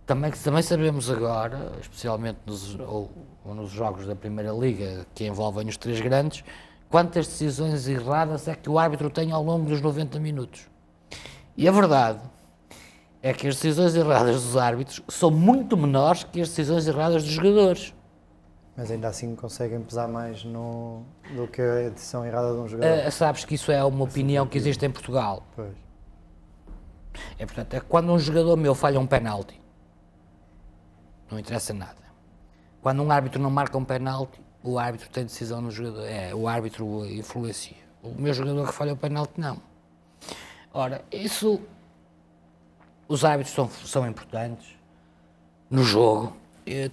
Também sabemos agora, especialmente nos jogos da Primeira Liga, que envolvem os 3 grandes, quantas decisões erradas é que o árbitro tem ao longo dos 90 minutos. E a verdade é que as decisões erradas dos árbitros são muito menores que as decisões erradas dos jogadores. Mas ainda assim conseguem pesar mais do que a decisão errada de um jogador. Sabes que isso é uma opinião que existe em Portugal. Pois. Portanto, é quando um jogador meu falha um penalti, não interessa nada. Quando um árbitro não marca um penalti, o árbitro tem decisão no jogador. O árbitro influencia. O meu jogador que falha o penalti, não. Ora, isso... Os árbitros são importantes no jogo.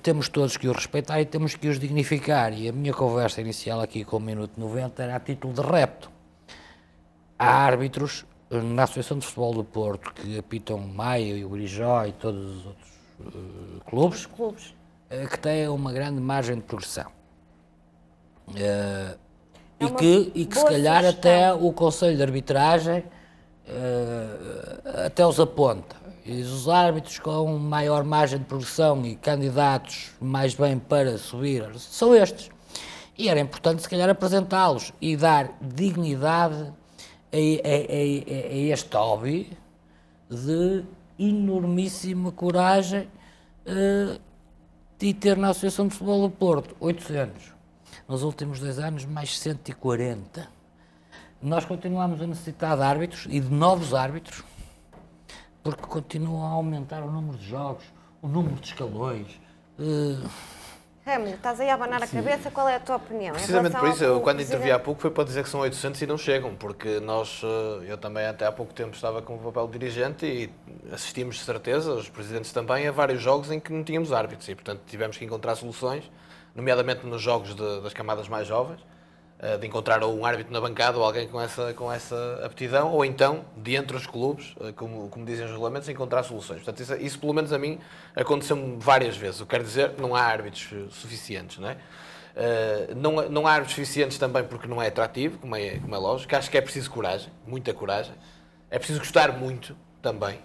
Temos todos que os respeitar e temos que os dignificar. E a minha conversa inicial aqui com o Minuto 90 era a título de repto. Há árbitros na Associação de Futebol do Porto que apitam o Maia e o Grijó e todos os outros clubes que têm uma grande margem de progressão. E que se calhar sugestão. até o Conselho de Arbitragem até os aponta. E os árbitros com maior margem de progressão e candidatos mais bem para subir são estes. E era importante, se calhar, apresentá-los e dar dignidade a este hobby de enormíssima coragem de ter na Associação de Futebol do Porto 800. Nos últimos 2 anos, mais 140. Nós continuamos a necessitar de árbitros e de novos árbitros, porque continuam a aumentar o número de jogos, o número de escalões. Remo, estás aí a abanar a cabeça, qual é a tua opinião? Precisamente por isso, eu quando intervi há pouco foi para dizer que são 800 e não chegam, porque eu também até há pouco tempo estava com o papel de dirigente e assistimos de certeza, os presidentes também, a vários jogos em que não tínhamos árbitros e, portanto, tivemos que encontrar soluções, nomeadamente nos jogos das camadas mais jovens, de encontrar ou um árbitro na bancada ou alguém com essa aptidão, ou então, de entre os clubes, como dizem os regulamentos, encontrar soluções. Portanto, isso pelo menos a mim aconteceu-me várias vezes. Eu quero dizer, não há árbitros suficientes, não é? Não há árbitros suficientes também porque não é atrativo, como é lógico. Acho que é preciso coragem, muita coragem. É preciso gostar muito também.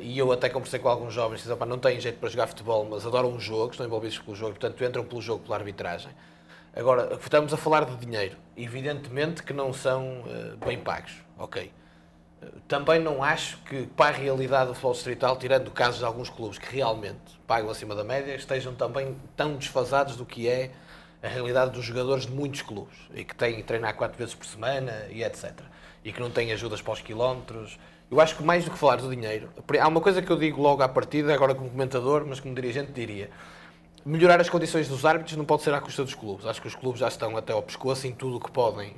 E eu até conversei com alguns jovens que dizem, não têm jeito para jogar futebol, mas adoram um jogo, estão envolvidos pelo jogo, portanto entram pelo jogo, pela arbitragem. Agora, estamos a falar de dinheiro. Evidentemente que não são bem pagos, ok. Também não acho que, para a realidade do futebol distrital, tirando casos de alguns clubes que realmente pagam acima da média, estejam também tão desfasados do que é a realidade dos jogadores de muitos clubes e que têm que treinar 4 vezes por semana e etc. E que não têm ajudas para os quilómetros. Eu acho que mais do que falar do dinheiro, há uma coisa que eu digo logo à partida, agora como comentador, mas como dirigente diria: melhorar as condições dos árbitros não pode ser à custa dos clubes. Acho que os clubes já estão até ao pescoço em tudo o que podem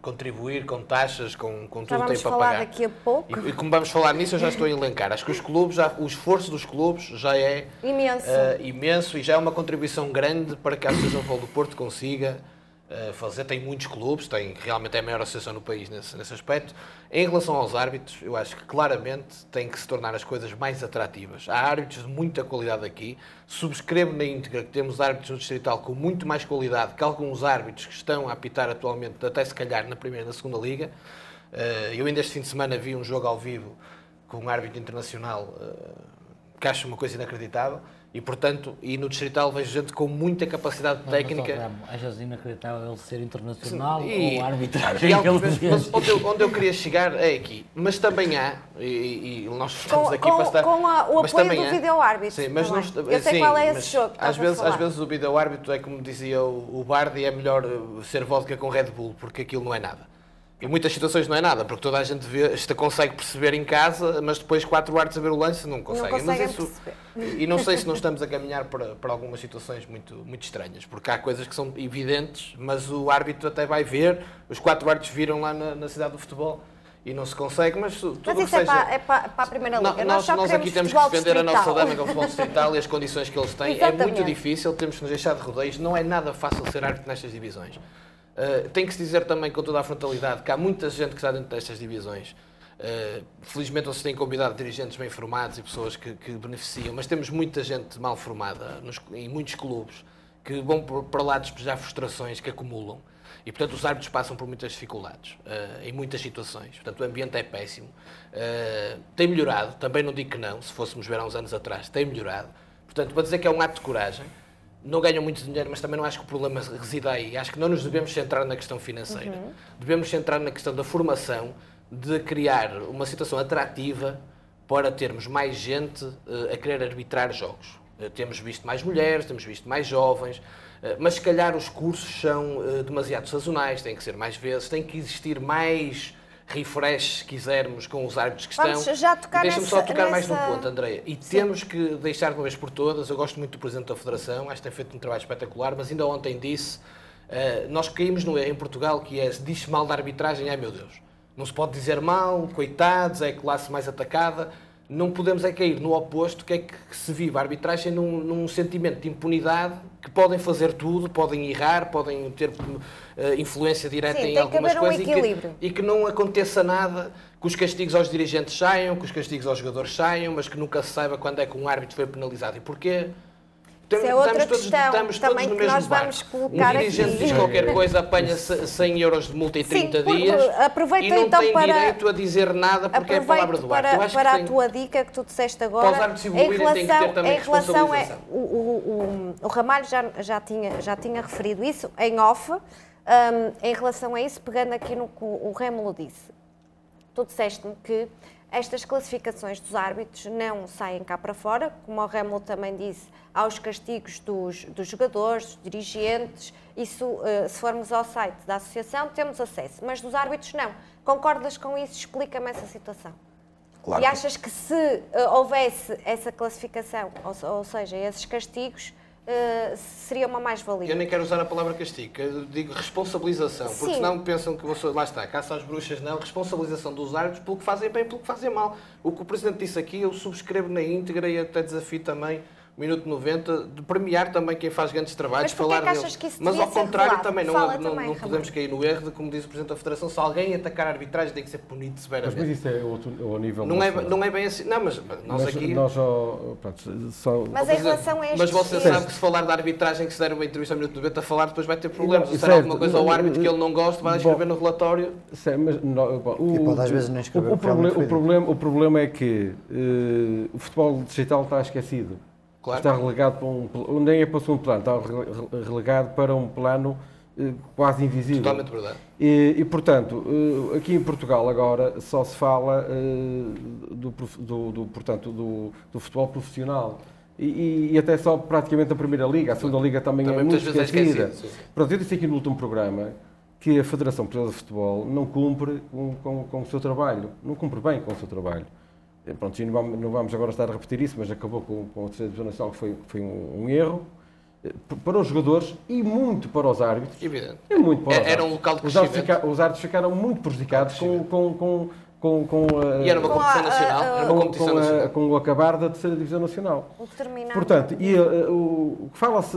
contribuir, com taxas, com tudo o que têm para pagar. Vamos falar daqui a pouco. E como vamos falar nisso, eu já estou a elencar. Acho que os clubes, o esforço dos clubes já é imenso e já é uma contribuição grande para que a Associação de Futebol do Porto consiga fazer. Tem muitos clubes, realmente é a maior associação no país nesse aspecto. Em relação aos árbitros, eu acho que claramente tem que se tornar as coisas mais atrativas. Há árbitros de muita qualidade aqui. Subscrevo na íntegra que temos árbitros no Distrital com muito mais qualidade que alguns árbitros que estão a apitar atualmente, até se calhar na primeira e na segunda liga. Eu ainda este fim de semana vi um jogo ao vivo com um árbitro internacional que acho uma coisa inacreditável. E, portanto, no Distrital vejo gente com muita capacidade técnica. Achas inacreditável ele ser internacional e, ou arbitragem? Mas onde eu queria chegar é aqui. Mas também há, e nós estamos aqui para estar... Com o apoio do vídeo-árbitro. Sim, mas não, eu sei qual é esse jogo. Às vezes o vídeo-árbitro é como dizia o Bardi, é melhor ser vodka com Red Bull, porque aquilo não é nada. Em muitas situações não é nada, porque toda a gente consegue perceber em casa, mas depois 4 árbitros a ver o lance não conseguem. E não sei se não estamos a caminhar para algumas situações muito, muito estranhas, porque há coisas que são evidentes, mas o árbitro até vai ver, os 4 árbitros viram lá na cidade do futebol e não se consegue, mas tudo mas isso seja... é para a Primeira Liga. Nós aqui temos que defender a nossa dama com o futebol distrital e as condições que eles têm. Exatamente. É muito difícil, temos que nos deixar de rodeios, não é nada fácil ser árbitro nestas divisões. Tem que se dizer também com toda a frontalidade que há muita gente que está dentro destas divisões. Felizmente vocês têm convidado dirigentes bem formados e pessoas que beneficiam, mas temos muita gente mal formada em muitos clubes que vão para lá despejar frustrações que acumulam. E, portanto, os árbitros passam por muitas dificuldades, em muitas situações. Portanto, o ambiente é péssimo. Tem melhorado, também não digo que não, se fôssemos ver há uns anos atrás, tem melhorado. Portanto, para dizer que é um ato de coragem, não ganham muito dinheiro, mas também não acho que o problema resida aí. Acho que não nos devemos centrar na questão financeira. Devemos centrar na questão da formação, de criar uma situação atrativa para termos mais gente a querer arbitrar jogos. Temos visto mais mulheres, temos visto mais jovens, mas se calhar os cursos são demasiado sazonais, têm que ser mais vezes, tem que existir mais refresh, se quisermos, com os árbitros que Vamos estão. já tocar Deixa-me só tocar mais nessa... num ponto, Andreia. E sim, temos que deixar de uma vez por todas, eu gosto muito do Presidente da Federação, acho que tem feito um trabalho espetacular, mas ainda ontem disse, nós caímos no erro em Portugal, que é, se diz mal da arbitragem, ai meu Deus, não se pode dizer mal, coitados, é a classe mais atacada. Não podemos é cair no oposto, que é que se vive a arbitragem num sentimento de impunidade, que podem fazer tudo, podem errar, podem ter influência direta em algumas coisas e que não aconteça nada, que os castigos aos dirigentes saiam, que os castigos aos jogadores saiam, mas que nunca se saiba quando é que um árbitro foi penalizado e porquê. Isso é outra questão estamos também todos no que nós mesmo vamos barco. colocar Um dirigente aqui. diz qualquer coisa, apanha 100 euros de multa em 30 dias aproveita e não então tem para, direito a dizer nada porque é a palavra do árbitro. Para a tua dica que tu disseste agora, para os árbitros evoluírem tem que ter também responsabilização. O Ramalho já tinha referido isso em off, em relação a isso, pegando aqui no que o Rémulo disse. Tu disseste-me que estas classificações dos árbitros não saem cá para fora, como o Rémulo também disse, aos castigos dos jogadores, dos dirigentes, isso, se formos ao site da associação, temos acesso, mas dos árbitros não. Concordas com isso? Explica-me essa situação. Claro. E achas que se houvesse essa classificação, ou seja, esses castigos, seria uma mais-valia? Eu nem quero usar a palavra castigo, eu digo responsabilização, porque senão pensam que lá está, caça às bruxas, não, responsabilização dos árbitros pelo que fazem bem e pelo que fazem mal. O que o Presidente disse aqui, eu subscrevo na íntegra e até desafio também, Minuto 90, de premiar também quem faz grandes trabalhos, falar deles. Mas ao contrário também, não podemos cair no erro de, como diz o Presidente da Federação, se alguém atacar a arbitragem tem que ser punido severamente. Mas isso é ao nível... Não é bem assim, não, mas nós aqui... Mas em relação a estes... Mas você sabe que se falar da arbitragem, que se der uma entrevista ao Minuto 90 a falar, depois vai ter problemas. Se der alguma coisa ao árbitro que ele não gosta, vai escrever no relatório. E pode às vezes nem escrever. O problema é que o futebol digital está esquecido. Claro. Está relegado para nem é para o segundo plano, está relegado para um plano quase invisível. Totalmente verdade. E portanto, aqui em Portugal agora só se fala do futebol profissional. E até só praticamente a Primeira Liga, a Segunda Liga também é muito esquecida. Pronto, eu disse aqui no último programa que a Federação Portuguesa de Futebol não cumpre com o seu trabalho, não cumpre bem com o seu trabalho. Pronto, não vamos agora estar a repetir isso, mas acabou com a terceira divisão nacional, que foi um erro para os jogadores e muito para os árbitros. Evidente. Muito para era um local de crescimento. Os árbitros ficaram muito prejudicados E era uma competição nacional? Era uma competição nacional. Com o acabar da terceira divisão nacional. Terminar. Portanto, o que fala-se,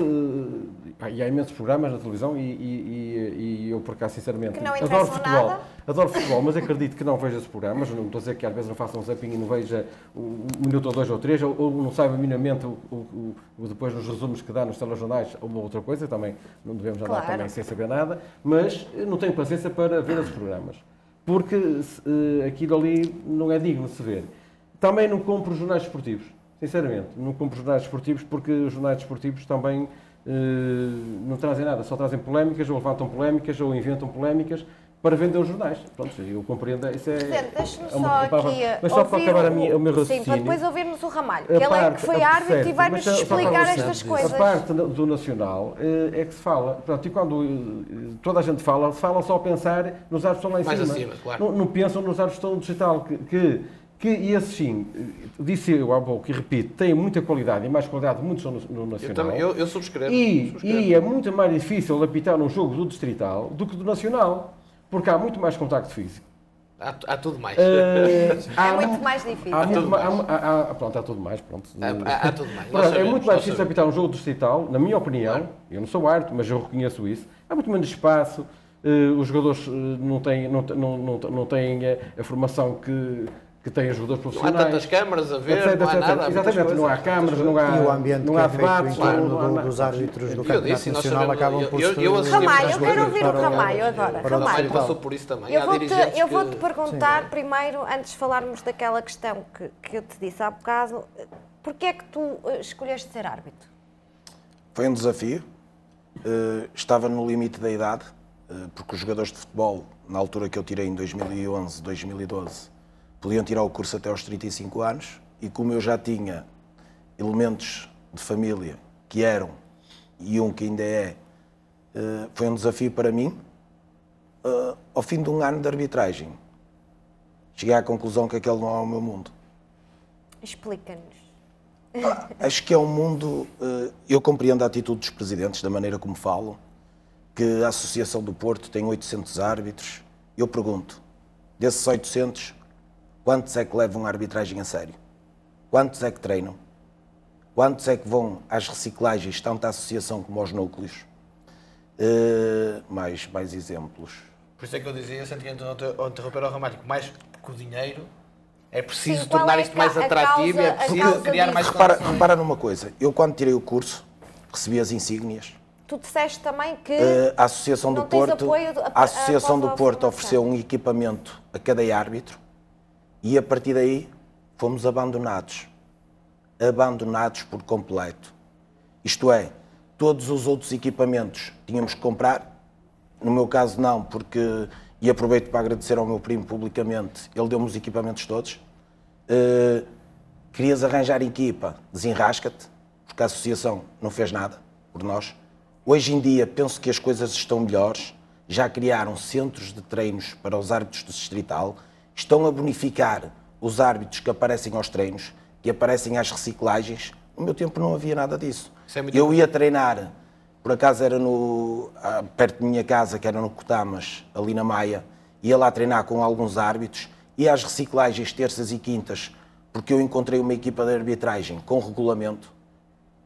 e há imensos programas na televisão e eu, por acaso, sinceramente, que não adoro futebol. nada. Adoro futebol, mas acredito que não vejo esses programas. Não estou a dizer que às vezes não façam um zapping e não veja um minuto ou 2 ou 3, ou não saiba minimamente depois nos resumos que dá nos telejornais ou outra coisa, também não devemos andar também sem saber nada, mas não tenho paciência para ver esses programas, porque aquilo ali não é digno de se ver. Também não compro jornais desportivos, sinceramente, não compro jornais desportivos porque os jornais desportivos também não trazem nada, só trazem polémicas, ou levantam polémicas, ou inventam polémicas, para vender os jornais. Pronto, eu compreendo. Isso é. Deixe-me só aqui. Mas só para acabar o meu raciocínio. Sim, para depois ouvirmos o Ramalho, que ele é que foi árbitro e vai-nos explicar estas coisas. A parte do Nacional é que se fala. Pronto, e quando toda a gente fala só a pensar nos árbitros que estão lá em mais cima. Acima, claro. Não pensam nos árbitros que estão no digital. Que esses sim, disse eu há pouco e repito, têm muita qualidade e mais qualidade muitos são no Nacional. Eu subscrevo. E é muito mais difícil apitar um jogo do distrital do que do Nacional. Porque há muito mais contacto físico. Há tudo mais. É muito mais difícil. Há tudo mais. Pronto, há tudo mais. Pronto. Há tudo mais. Pronto, é muito mais difícil apitar um jogo distrital, na minha opinião. Claro. Eu não sou árbitro, mas eu reconheço isso. Há muito menos espaço. Os jogadores não têm a formação que têm os jogadores profissionais. Não há tantas câmaras a ver, etc, não há nada. Exatamente, não há câmaras, não há, e o ambiente não há debates. Dos árbitros do Campeonato Nacional acabam por se... Ramalho, eu quero ouvir o Ramalho, eu adoro. Ramalho passou por isso também. Eu vou-te perguntar primeiro, antes de falarmos daquela questão que eu te disse há bocado, porquê é que tu escolheste ser árbitro? Foi um desafio. Estava no limite da idade, porque os jogadores de futebol, na altura que eu tirei em 2011, 2012, podiam tirar o curso até aos 35 anos e como eu já tinha elementos de família que eram e um que ainda é, foi um desafio para mim. Ao fim de um ano de arbitragem, cheguei à conclusão que aquele não é o meu mundo. Explica-nos. Acho que é um mundo... Eu compreendo a atitude dos presidentes, da maneira como falam, que a Associação do Porto tem 800 árbitros. Eu pergunto, desses 800... quantos é que levam a arbitragem a sério? Quantos é que treinam? Quantos é que vão às reciclagens, tanto à associação como aos núcleos? Mais exemplos. Por isso é que eu dizia, sem interromper ao Ramalho, que mais que o dinheiro, é preciso tornar isto mais atrativo, é preciso criar mais... Repara numa coisa, eu quando tirei o curso, recebi as insígnias. Tu disseste também que a Associação do Porto ofereceu um equipamento a cada árbitro. E a partir daí fomos abandonados por completo. Isto é, todos os outros equipamentos tínhamos que comprar, no meu caso não, porque, e aproveito para agradecer ao meu primo publicamente, ele deu-me os equipamentos todos. Querias arranjar equipa, desenrasca-te, porque a associação não fez nada por nós. Hoje em dia penso que as coisas estão melhores, já criaram centros de treinos para os árbitros do distrital, estão a bonificar os árbitros que aparecem aos treinos, que aparecem às reciclagens. No meu tempo não havia nada disso. Eu ia treinar, por acaso era perto da minha casa, que era no Cotamas, ali na Maia, ia lá treinar com alguns árbitros, ia às reciclagens terças e quintas, porque eu encontrei uma equipa de arbitragem com regulamento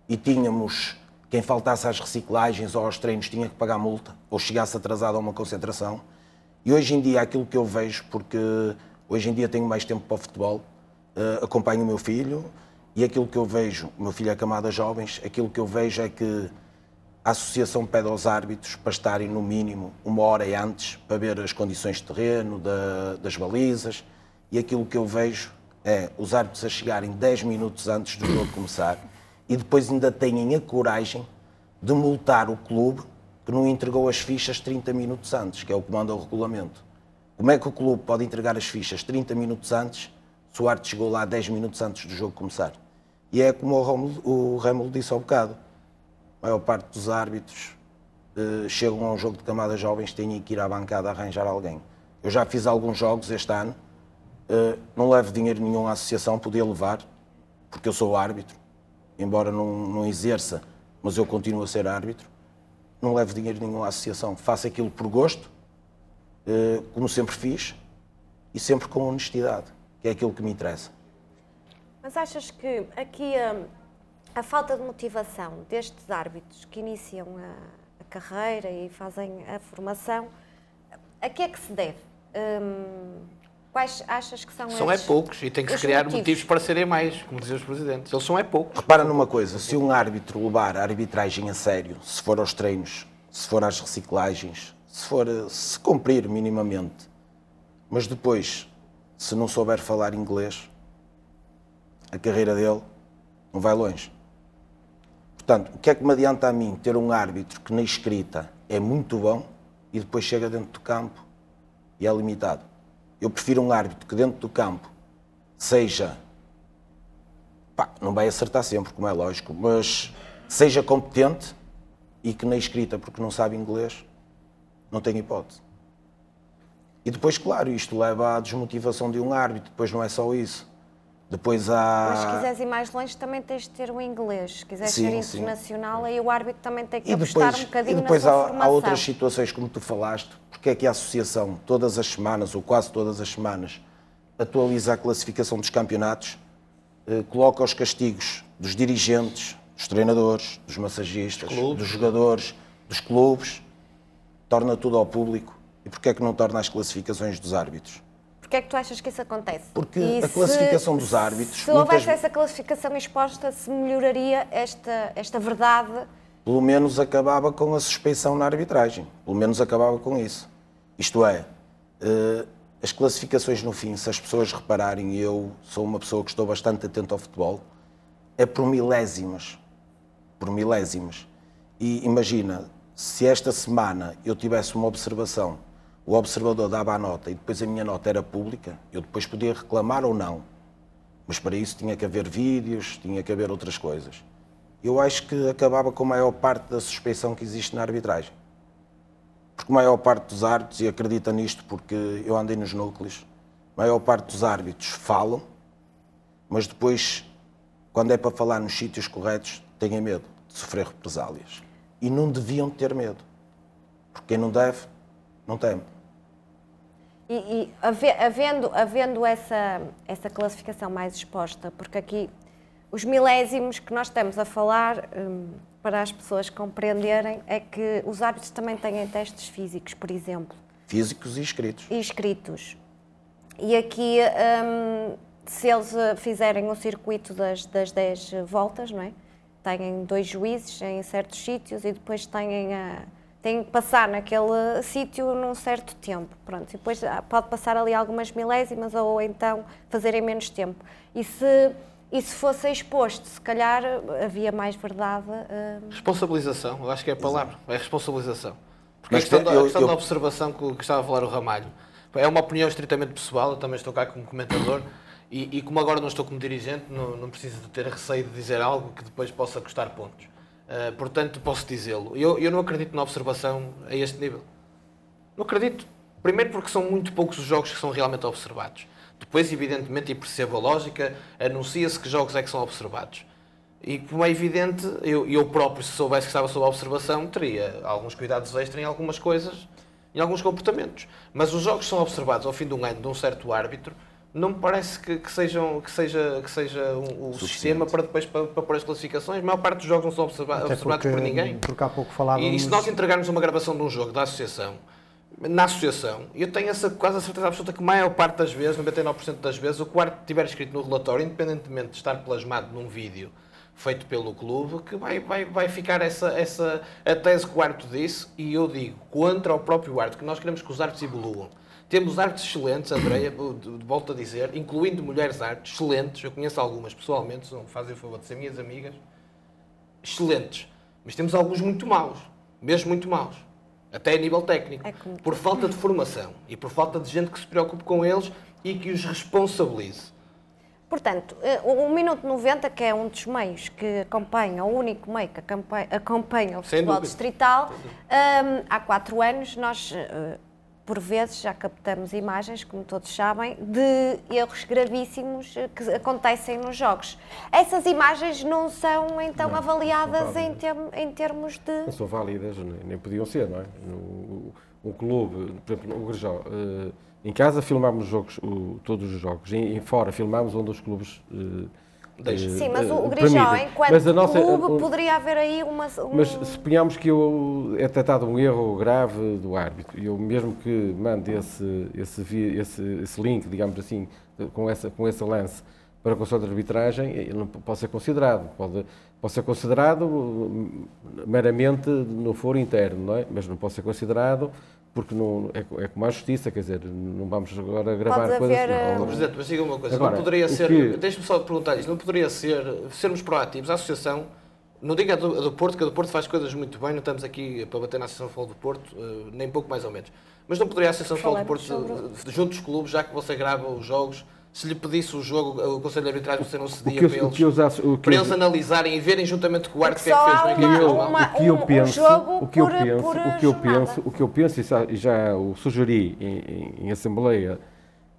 e tínhamos, quem faltasse às reciclagens ou aos treinos tinha que pagar multa, ou chegasse atrasado a uma concentração. E hoje em dia, aquilo que eu vejo, porque hoje em dia tenho mais tempo para o futebol, acompanho o meu filho, e aquilo que eu vejo, o meu filho é camada jovens, aquilo que eu vejo é que a associação pede aos árbitros para estarem no mínimo 1 hora antes, para ver as condições de terreno, das balizas, e aquilo que eu vejo é os árbitros a chegarem 10 minutos antes do jogo começar, e depois ainda têm a coragem de multar o clube que não entregou as fichas 30 minutos antes, que é o que manda o regulamento. Como é que o clube pode entregar as fichas 30 minutos antes se o árbitro chegou lá 10 minutos antes do jogo começar? E é como o Rômulo disse há bocado, a maior parte dos árbitros chegam a um jogo de camadas jovens, têm que ir à bancada arranjar alguém. Eu já fiz alguns jogos este ano, não levo dinheiro nenhum à associação, podia levar, porque eu sou árbitro, embora não exerça, mas eu continuo a ser árbitro. Não levo dinheiro nenhum à associação, faço aquilo por gosto, como sempre fiz, e sempre com honestidade, que é aquilo que me interessa. Mas achas que aqui a falta de motivação destes árbitros que iniciam a carreira e fazem a formação, a que é que se deve? Quais achas que são São poucos e tem que se criar motivos para serem mais, como diziam os presidentes. Eles são poucos. Repara numa coisa, se um árbitro levar a arbitragem a sério, se for aos treinos, se for às reciclagens, se cumprir minimamente, mas depois, se não souber falar inglês, a carreira dele não vai longe. Portanto, o que é que me adianta a mim ter um árbitro que na escrita é muito bom e depois chega dentro do campo e é limitado? Eu prefiro um árbitro que dentro do campo seja, não vai acertar sempre, como é lógico, mas seja competente e que na escrita, porque não sabe inglês, não tem hipótese. E depois, claro, isto leva à desmotivação de um árbitro, depois não é só isso. Depois há... Mas se quiseres ir mais longe, também tens de ter o inglês. Se quiseres ser internacional, aí o árbitro também tem que apostar um bocadinho na sua formação. E depois há outras situações, como tu falaste, porque é que a associação, todas as semanas, ou quase todas as semanas, atualiza a classificação dos campeonatos, coloca os castigos dos dirigentes, dos treinadores, dos massagistas, dos jogadores, dos clubes, torna tudo ao público. E porquê é que não torna as classificações dos árbitros? Porquê é que tu achas que isso acontece? Porque a classificação dos árbitros... Se houvesse essa classificação exposta, se melhoraria esta verdade? Pelo menos acabava com a suspeição na arbitragem. Pelo menos acabava com isso. Isto é, as classificações no fim, se as pessoas repararem, e eu sou uma pessoa que estou bastante atento ao futebol, é por milésimas. Por milésimas. E imagina, se esta semana eu tivesse uma observação, o observador dava a nota e depois a minha nota era pública, eu depois podia reclamar ou não. Mas para isso tinha que haver vídeos, tinha que haver outras coisas. Eu acho que acabava com a maior parte da suspeição que existe na arbitragem. Porque a maior parte dos árbitros, e acredita nisto porque eu andei nos núcleos, a maior parte dos árbitros falam, mas depois, quando é para falar nos sítios corretos, têm medo de sofrer represálias. E não deviam ter medo. Porque quem não deve, não teme. E havendo essa classificação mais exposta, porque aqui os milésimos que nós estamos a falar, para as pessoas compreenderem, é que os árbitros também têm testes físicos, por exemplo. Físicos e escritos. E aqui, se eles fizerem o circuito das 10 voltas, não é? Têm 2 juízes em certos sítios e depois têm que passar naquele sítio num certo tempo. Pronto, e depois pode passar ali algumas milésimas ou então fazerem menos tempo. E se fosse exposto, se calhar havia mais verdade. Responsabilização, eu acho que é a palavra, é responsabilização. Porque a questão da observação que estava a falar o Ramalho, é uma opinião estritamente pessoal, eu também estou cá como comentador, e como agora não estou como dirigente, não preciso de ter receio de dizer algo que depois possa custar pontos. Portanto, posso dizê-lo. Eu não acredito na observação a este nível. Não acredito. Primeiro porque são muito poucos os jogos que são realmente observados. Depois, evidentemente, e percebo a lógica, anuncia-se que jogos é que são observados. E como é evidente, eu próprio, se soubesse que estava sob observação, teria alguns cuidados extra em algumas coisas, em alguns comportamentos. Mas os jogos que são observados ao fim de um ano de um certo árbitro, não me parece que seja o sistema para depois para pôr as classificações. A maior parte dos jogos não são observados por ninguém. Porque há pouco falávamos... E se nós entregarmos uma gravação de um jogo da associação, na associação, eu tenho quase a certeza absoluta que a maior parte das vezes, 99% das vezes, o que o árbitro tiver escrito no relatório, independentemente de estar plasmado num vídeo feito pelo clube, que vai ficar a tese que o árbitro disse, e eu digo, contra o próprio árbitro, que nós queremos que os árbitros evoluam. Temos árbitros excelentes, Andreia, volto a dizer, incluindo mulheres árbitros excelentes, eu conheço algumas pessoalmente, fazem o favor de ser minhas amigas, excelentes, mas temos alguns muito maus, mesmo muito maus, até a nível técnico, por falta de formação e por falta de gente que se preocupe com eles e que os responsabilize. Portanto, o Minuto 90, que é um dos meios que acompanha, o único meio que acompanha o futebol distrital, há 4 anos nós... por vezes já captamos imagens, como todos sabem, de erros gravíssimos que acontecem nos jogos. Essas imagens não são, então, avaliadas em termos de... Não são válidas, nem podiam ser, não é? um clube, por exemplo, o Grejó, em casa filmámos todos os jogos, em fora filmámos onde os clubes... Sim, mas o Grejó, enquanto clube, poderia haver aí uma... Mas suponhamos que é tratado um erro grave do árbitro, e eu mesmo que mande esse link, digamos assim, com esse lance para o Conselho de Arbitragem, ele não pode ser considerado. Pode ser considerado meramente no foro interno, não é? Mas não pode ser considerado porque não, é como a justiça, quer dizer, não vamos agora gravar coisas... Presidente, mas diga uma coisa, agora, não poderia ser... Deixe-me só perguntar isto, não poderia sermos proativos, a associação, não diga a do Porto, que a do Porto faz coisas muito bem, não estamos aqui para bater na Associação de Futebol do Porto, nem pouco mais ou menos, mas não poderia a Associação de Futebol do Porto, junto dos clubes, já que você grava os jogos, se lhe pedisse o jogo, o Conselho de Arbitragem, você não cedia para eles analisarem e verem juntamente com o árbitro o que é que fez bem. O que eu penso, e já o sugeri em Assembleia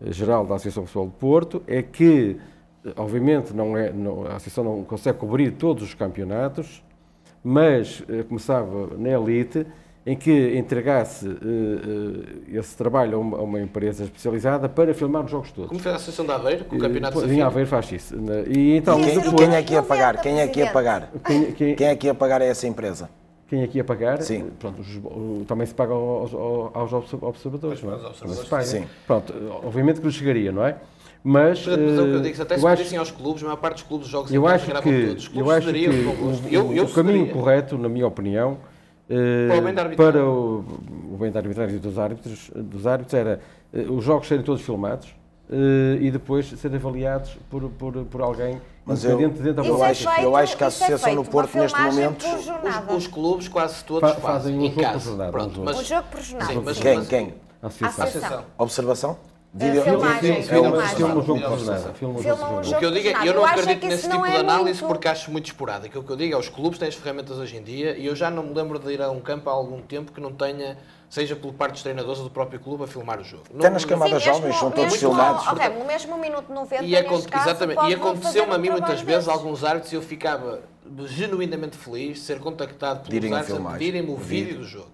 Geral da Associação de Futebol do Porto, é que, obviamente, a Associação não consegue cobrir todos os campeonatos, mas começava na elite, em que entregasse esse trabalho a uma empresa especializada para filmar os jogos todos. Como fez a Associação de Aveiro, com o Campeonato Desafio? Em Aveiro faz isso. E então, quem é que ia pagar? Quem é que ia pagar? Quem é que ia pagar a essa empresa? Quem é que ia pagar? Sim. Pronto, também se paga aos observadores, não é? Observadores. Se paga. Sim. Pronto, obviamente que lhe chegaria, não é? Mas o que eu digo, até se pedissem aos clubes, a maior parte dos clubes de jogos eu acho gravam que todos. Os clubes cederiam com gosto. O caminho correto, na minha opinião, para o bem da arbitragem dos árbitros era os jogos serem todos filmados e depois serem avaliados por alguém independente dentro da bola. Eu acho que a Associação do Porto, neste momento... Os clubes quase todos fazem em casa. Um jogo por jornada. Quem? A Associação. Observação? Filma o jogo por jornada. O que eu digo é, eu não acredito nesse tipo de análise porque acho muito esporádico. O que eu digo é, os clubes têm as ferramentas hoje em dia e eu já não me lembro de ir a um campo há algum tempo que não tenha, seja por parte dos treinadores ou do próprio clube, a filmar o jogo. Até nas camadas jovens são todos filmados. No mesmo minuto 90, exatamente. E aconteceu-me a mim muitas vezes, alguns árbitros, e eu ficava genuinamente feliz de ser contactado pelos árbitros a pedirem-me o vídeo do jogo.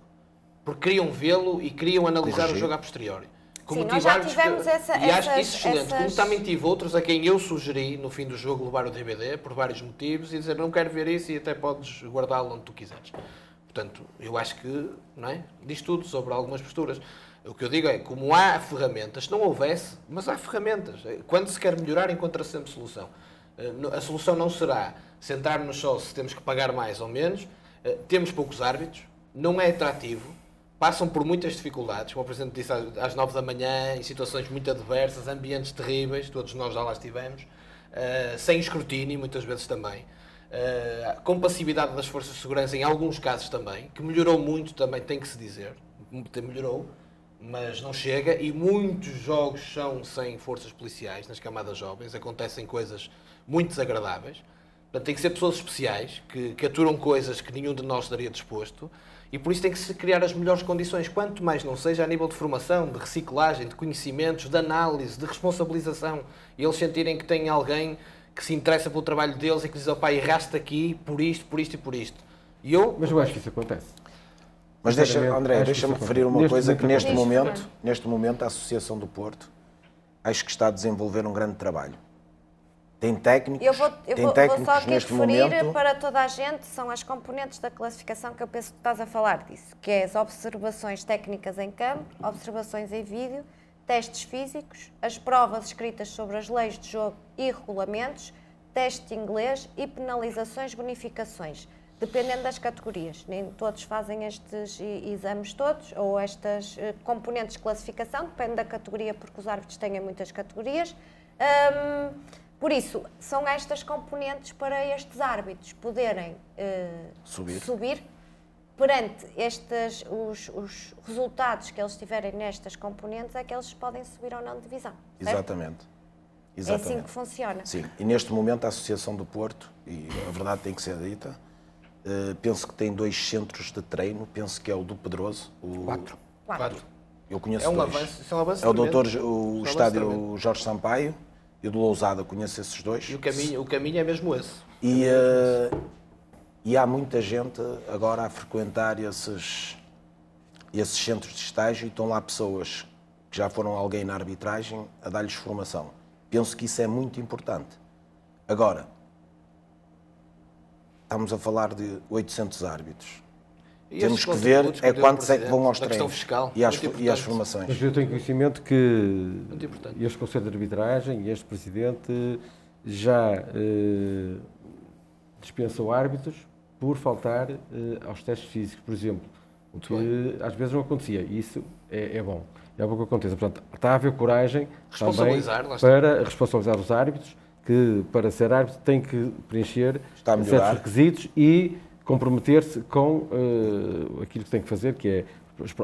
Porque queriam vê-lo e queriam analisar o jogo a posteriori. Sim, nós já tivemos e acho isso excelente. Como também tive outros a quem eu sugeri, no fim do jogo, levar o DVD, por vários motivos, e dizer, não quero ver isso e até podes guardá-lo onde tu quiseres. Portanto, eu acho que, não é? Diz tudo sobre algumas posturas. O que eu digo é, como há ferramentas, se não houvesse, mas há ferramentas. Quando se quer melhorar, encontra-se sempre solução. A solução não será sentar-nos só se temos que pagar mais ou menos, temos poucos árbitros, não é atrativo, passam por muitas dificuldades, como o Presidente disse, às 9 da manhã, em situações muito adversas, ambientes terríveis, todos nós já lá estivemos, sem escrutínio, muitas vezes também, com passividade das forças de segurança, em alguns casos também, que melhorou muito também, tem que se dizer, melhorou, mas não chega, e muitos jogos são sem forças policiais, nas camadas jovens, acontecem coisas muito desagradáveis, portanto tem que ser pessoas especiais, que aturam coisas que nenhum de nós estaria disposto, e por isso tem que se criar as melhores condições, quanto mais não seja a nível de formação, de reciclagem, de conhecimentos, de análise, de responsabilização. E eles sentirem que tem alguém que se interessa pelo trabalho deles e que diz, ó pai, erraste aqui por isto, por isto e por isto. Mas eu acho que isso acontece. Mas André, deixa-me referir uma coisa que neste momento a Associação do Porto acho que está a desenvolver um grande trabalho. Tem técnicos, eu vou só aqui referir para toda a gente, são as componentes da classificação que eu penso que estás a falar disso, que é as observações técnicas em campo, observações em vídeo, testes físicos, as provas escritas sobre as leis de jogo e regulamentos, teste de inglês e penalizações, bonificações, dependendo das categorias. Nem todos fazem estes exames todos, ou estas componentes de classificação, depende da categoria, porque os árbitros têm muitas categorias. Por isso, são estas componentes para estes árbitros poderem subir perante os resultados que eles tiverem nestas componentes, é que eles podem subir ou não de divisão. Exatamente. É assim que funciona. Sim, e neste momento a Associação do Porto, e a verdade tem que ser dita, penso que tem 2 centros de treino, penso que é o do Pedroso. 4. Eu conheço dois. É um avanço é o estádio Jorge Sampaio, e do Lousada, conheço esses 2. E o caminho é mesmo esse. E há muita gente agora a frequentar esses centros de estágio e estão lá pessoas que já foram alguém na arbitragem a dar-lhes formação. Penso que isso é muito importante. Agora, estamos a falar de 800 árbitros. Temos que ver quantos é que vão aos treinos e às formações. Mas eu tenho conhecimento que este Conselho de Arbitragem e este Presidente já dispensou árbitros por faltar aos testes físicos, por exemplo, o que às vezes não acontecia. Isso é bom. É bom que aconteça. Portanto, está a haver coragem também para responsabilizar os árbitros, que para ser árbitro tem que preencher certos requisitos e comprometer-se com aquilo que tem que fazer, que é,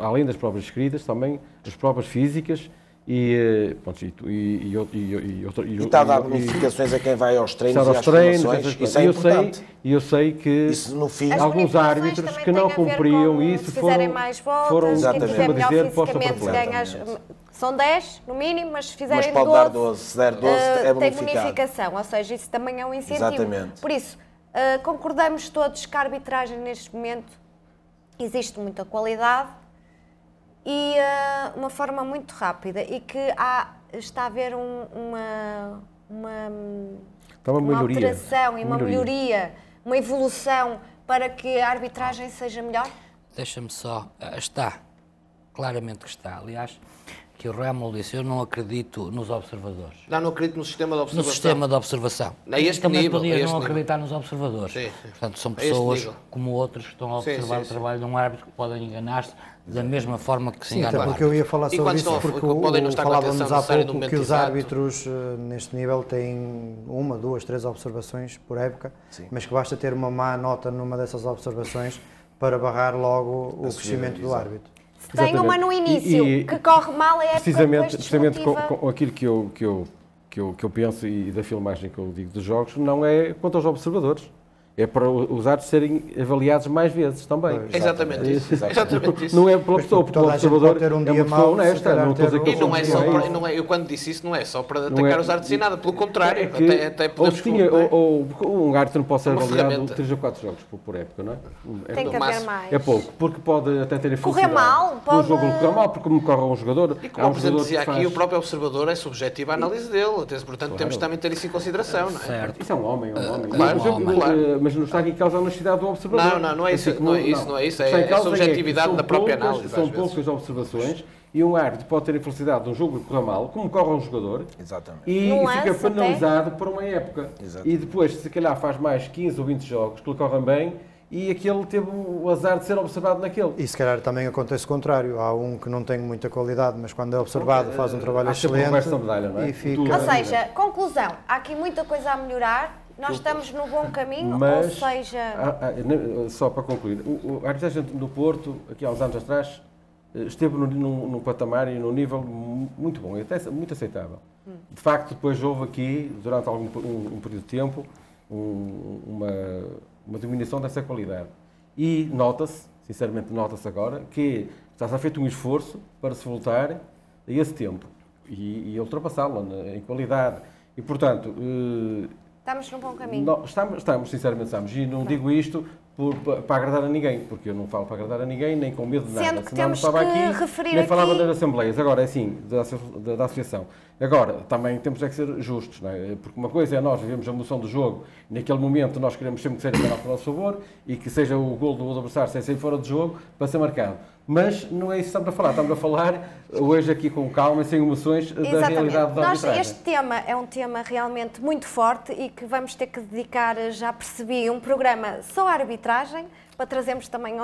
além das provas escritas, também as provas físicas e está a dar bonificações a quem vai aos treinos e às formações. Isso é importante. E eu sei que alguns árbitros que não cumpriam isso foram dizer, são 10 no mínimo, mas se fizerem 12, dar 12, se der 12 é tem bonificação, ou seja, isso também é um incentivo. Exatamente. Por isso, concordamos todos que a arbitragem neste momento existe muita qualidade e uma forma muito rápida e que está a haver uma alteração e uma melhoria, uma evolução para que a arbitragem seja melhor? Deixa-me só, claramente que está, aliás, que o Ramon disse, eu não acredito nos observadores. Não acredito no sistema de observação. No sistema de observação. A este também nível, podia não acreditar nos observadores. Sim. Portanto, são pessoas como outras que estão a observar o trabalho de um árbitro que podem enganar-se da mesma forma que se engana o árbitro. Porque eu ia falar sobre isso, porque falávamos há pouco que os árbitros neste nível têm 1, 2, 3 observações por época, mas que basta ter uma má nota numa dessas observações para barrar logo o crescimento do árbitro. Se tem uma no início que corre mal, é precisamente com aquilo que eu penso e da filmagem que eu digo dos jogos, não é quanto aos observadores. É para os árbitros serem avaliados mais vezes também. Exatamente isso. Exatamente isso. Não é pela pessoa, porque o observador é uma pessoa honesta. E não é só para, eu quando disse isso, não é só para atacar os árbitros e nada, pelo contrário. Até podemos ou um árbitro não pode ser avaliado 3 ou 4 jogos por época, não é? Tem que haver mais. É pouco, porque pode até ter correr mal, um jogo correr mal, porque como corre um jogador. E como o Presidente dizia aqui, o próprio observador é subjetivo à análise dele, portanto temos também de ter isso em consideração, não é? Certo. Isso é um homem. Claro. Mas não está aqui em causa a honestidade do observador. Não é isso. Não é isso. É a subjetividade da própria análise. São poucas observações e um árbitro pode ter a infelicidade de um jogo correr mal, como corre um jogador, e fica penalizado por uma época. E depois, se calhar, faz mais 15 ou 20 jogos que lhe correm bem e aquele teve o azar de ser observado naquele. E se calhar também acontece o contrário. Há um que não tem muita qualidade, mas quando é observado faz um trabalho excelente. Medalha, não é? E fica... Ou seja, conclusão, há aqui muita coisa a melhorar. Nós estamos no bom caminho, ou seja... Só para concluir, a arbitragem do Porto, aqui há uns anos atrás, esteve num patamar e num nível muito bom, até muito aceitável. De facto, depois houve aqui, durante um período de tempo, uma diminuição dessa qualidade. E nota-se, sinceramente nota-se agora, que está a ser feito um esforço para se voltar a esse tempo e ultrapassá-lo em qualidade. E, portanto... Estamos no bom caminho. Sinceramente estamos. E não digo isto para agradar a ninguém, porque eu não falo para agradar a ninguém, nem com medo de nada. Sendo que temos que referir nem falava aqui... das assembleias, agora é assim, da associação. Agora, também temos que ser justos, não é? Porque uma coisa é nós vivemos a emoção do jogo, e naquele momento nós queremos sempre que seja a nosso favor, e que seja o gol do adversário sem sair fora de jogo, para ser marcado. Mas não é isso que estamos a falar hoje aqui com calma e sem emoções da realidade da arbitragem. Este tema é um tema realmente muito forte e que vamos ter que dedicar, já percebi, um programa só à arbitragem, para trazermos também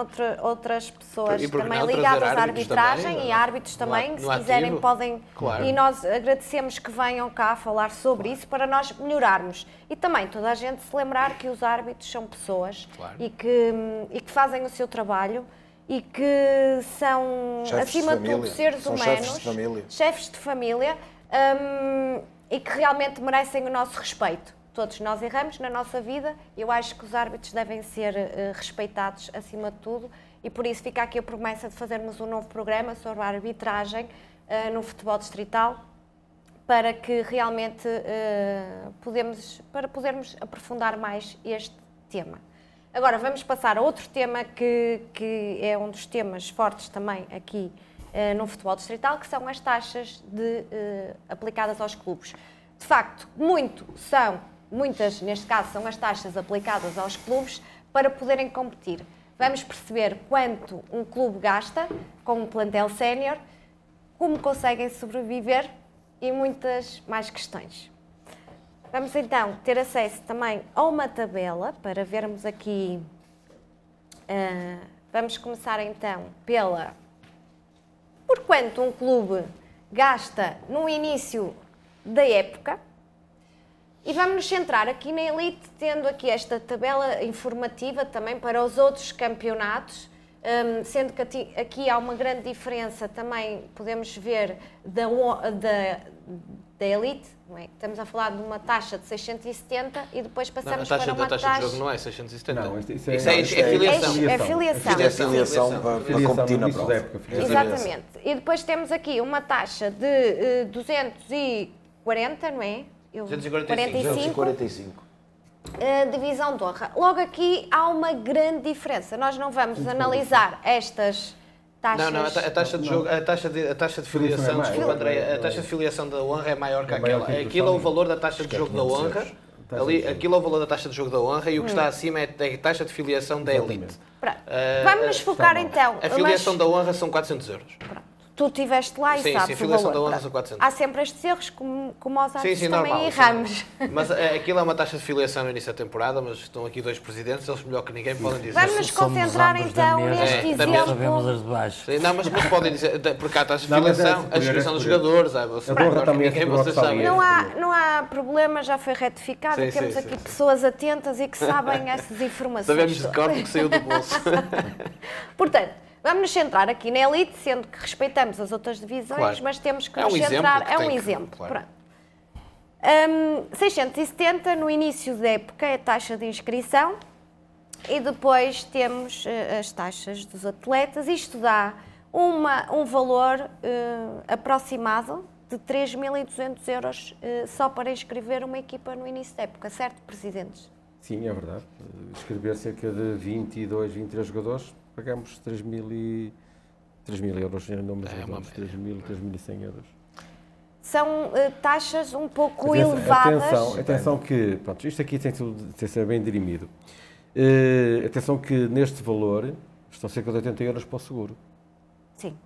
outras pessoas também ligadas à arbitragem também, e árbitros também, se quiserem ativo, podem. Claro. E nós agradecemos que venham cá falar sobre isso para nós melhorarmos. E também toda a gente se lembrar que os árbitros são pessoas e que fazem o seu trabalho e que são, acima de tudo, seres humanos, chefes de família, e que realmente merecem o nosso respeito. Todos nós erramos na nossa vida e eu acho que os árbitros devem ser respeitados acima de tudo e por isso fica aqui a promessa de fazermos um novo programa sobre a arbitragem no futebol distrital para que realmente podermos aprofundar mais este tema. Agora vamos passar a outro tema que é um dos temas fortes também aqui no futebol distrital, que são as taxas aplicadas aos clubes. De facto, muitas, neste caso, são as taxas aplicadas aos clubes para poderem competir. Vamos perceber quanto um clube gasta com um plantel sénior, como conseguem sobreviver e muitas mais questões. Vamos então ter acesso também a uma tabela para vermos aqui. Vamos começar então por quanto um clube gasta no início da época. E vamos nos centrar aqui na elite, tendo aqui esta tabela informativa também para os outros campeonatos, sendo que aqui há uma grande diferença também, podemos ver, da elite, não é? Estamos a falar de uma taxa de 670 e depois passamos para uma taxa... A taxa de jogo não é 670. Não, isso é filiação. É filiação. Isto é filiação para competir na prova. Exatamente. E depois temos aqui uma taxa de 240, não é? 245. Divisão de honra. Logo aqui há uma grande diferença. Nós não vamos analisar estas taxas. Não, a taxa de jogo, a taxa de filiação, desculpa, André, a taxa de filiação da honra é maior que aquela. Aquilo é o valor da taxa de jogo da honra. Aquilo é o valor da taxa de jogo da honra e o que está acima é a taxa de filiação da elite. Vamos nos focar então. A filiação da honra são 400 euros. Tu estiveste lá e sim, sabes sim, a filiação o valor. Da honra são 400. Há sempre estes erros, como aos árbitros também normal, erramos. Mas aquilo é uma taxa de filiação no início da temporada, mas estão aqui dois presidentes, eles melhor que ninguém podem dizer. Vamos nos concentrar então neste exemplo. Sabemos as de baixo. Sim, não, mas podem dizer, porque há taxa de filiação, a inscrição dos jogadores, vocês sabem. Não há problema, já foi retificado, temos aqui pessoas atentas e que sabem essas informações. Sabemos de cor que saiu do bolso. Portanto, vamos nos centrar aqui na elite, sendo que respeitamos as outras divisões, claro. Mas temos que nos centrar... É um exemplo. Claro. 670 no início da época é a taxa de inscrição e depois temos as taxas dos atletas. Isto dá um valor aproximado de 3.200 euros só para inscrever uma equipa no início da época, certo, presidentes? Sim, é verdade. Inscrever cerca de 22, 23 jogadores, pagamos 3.000 euros, não me lembro, 3.100 euros. São taxas um pouco elevadas. Atenção que, pronto, isto aqui tem de ser bem dirimido. Atenção que neste valor estão cerca de 80 euros para o seguro. Sim.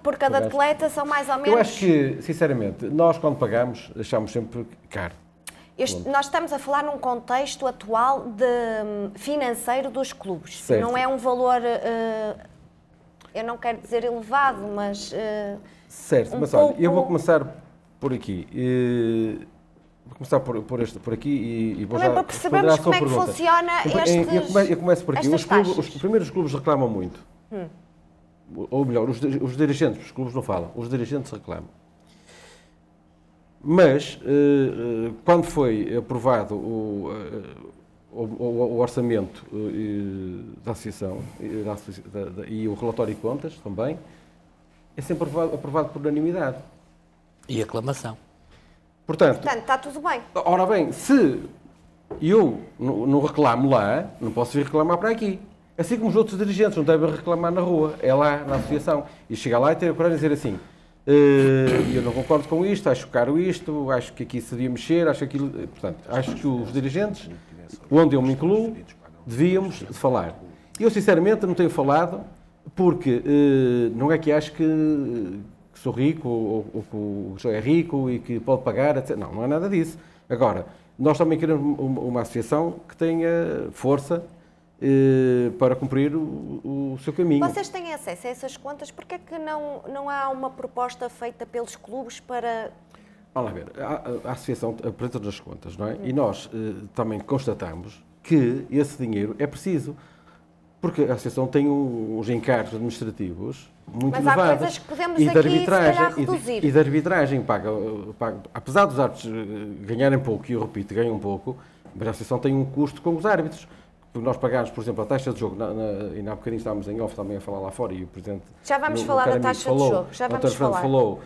Por cada atleta são mais ou menos... Eu acho que, sinceramente, nós quando pagamos achamos sempre caro. Nós estamos a falar num contexto atual financeiro dos clubes. Certo. Não é um valor, eu não quero dizer elevado, mas... certo, mas olha, eu vou começar por aqui. Vou começar por aqui e vou já para percebermos como é que funciona eu começo por aqui. Os primeiros clubes reclamam muito. Ou melhor, os dirigentes, os clubes não falam, os dirigentes reclamam. Mas, quando foi aprovado o orçamento da associação e o relatório de contas também, é sempre aprovado por unanimidade. E aclamação. Portanto, está tudo bem. Ora bem, se eu não reclamo lá, não posso vir reclamar para aqui. Assim como os outros dirigentes não devem reclamar na rua, é lá na associação. E chegar lá e ter a coragem de dizer assim: eu não concordo com isto, acho caro isto, acho que aqui se devia mexer, acho aquilo. Portanto, acho que os dirigentes, onde eu me incluo, devíamos falar. Eu, sinceramente, não tenho falado porque não é que acho que sou rico ou que o João é rico e que pode pagar, etc. Não, não é nada disso. Agora, nós também queremos uma associação que tenha força para cumprir o seu caminho. Vocês têm acesso a essas contas, porque é que não há uma proposta feita pelos clubes para... Vamos lá ver, a associação apresenta-nos as contas, não é? E nós também constatamos que esse dinheiro é preciso, porque a associação tem uns encargos administrativos muito elevados. Mas há coisas que podemos aqui, se calhar, reduzir. E de arbitragem, apesar dos árbitros ganharem pouco, e eu repito, ganham pouco, mas a associação tem um custo com os árbitros. Porque nós pagámos, por exemplo, a taxa de jogo, e há bocadinho estávamos em off também a falar lá fora, e o Presidente... Já vamos falar da taxa de jogo, já vamos falar. Falou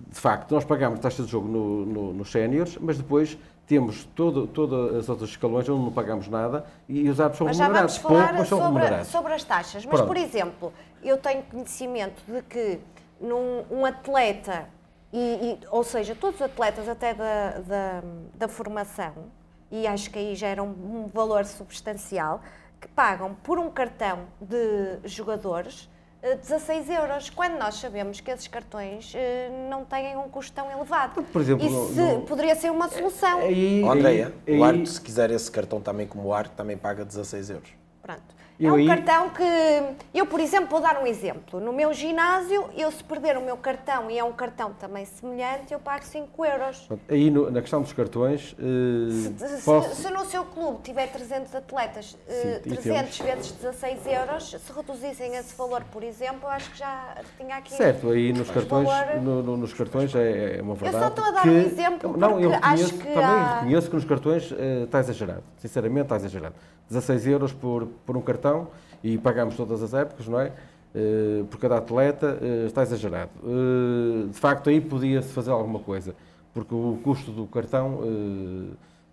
de facto, nós pagamos taxa de jogo nos séniores, mas depois temos todas as outras escalões onde não pagamos nada e os árbitros são remunerados. Mas já vamos falar sobre as taxas. Mas, por exemplo, eu tenho conhecimento de que um atleta, ou seja, todos os atletas até da formação, e acho que aí já era um valor substancial, que pagam por um cartão de jogadores 16 euros, quando nós sabemos que esses cartões não têm um custo tão elevado. Por exemplo, poderia ser uma solução. Andréia, o árbitro, se quiser esse cartão também como o árbitro, também paga 16 euros. Pronto. É um cartão que... Eu, por exemplo, vou dar um exemplo. No meu ginásio, se perder o meu cartão, e é um cartão também semelhante, eu pago 5 euros. Aí, na questão dos cartões... Se no seu clube tiver 300 atletas, 300 vezes 16 euros, se reduzissem esse valor, por exemplo, eu acho que já tinha aqui... Certo, aí nos cartões, nos cartões é uma verdade. Eu só estou a dar um exemplo porque acho que também reconheço que nos cartões está exagerado. Sinceramente, está exagerado. 16 euros por um cartão e pagamos todas as épocas, não é? Por cada atleta, está exagerado. De facto, aí podia-se fazer alguma coisa, porque o custo do cartão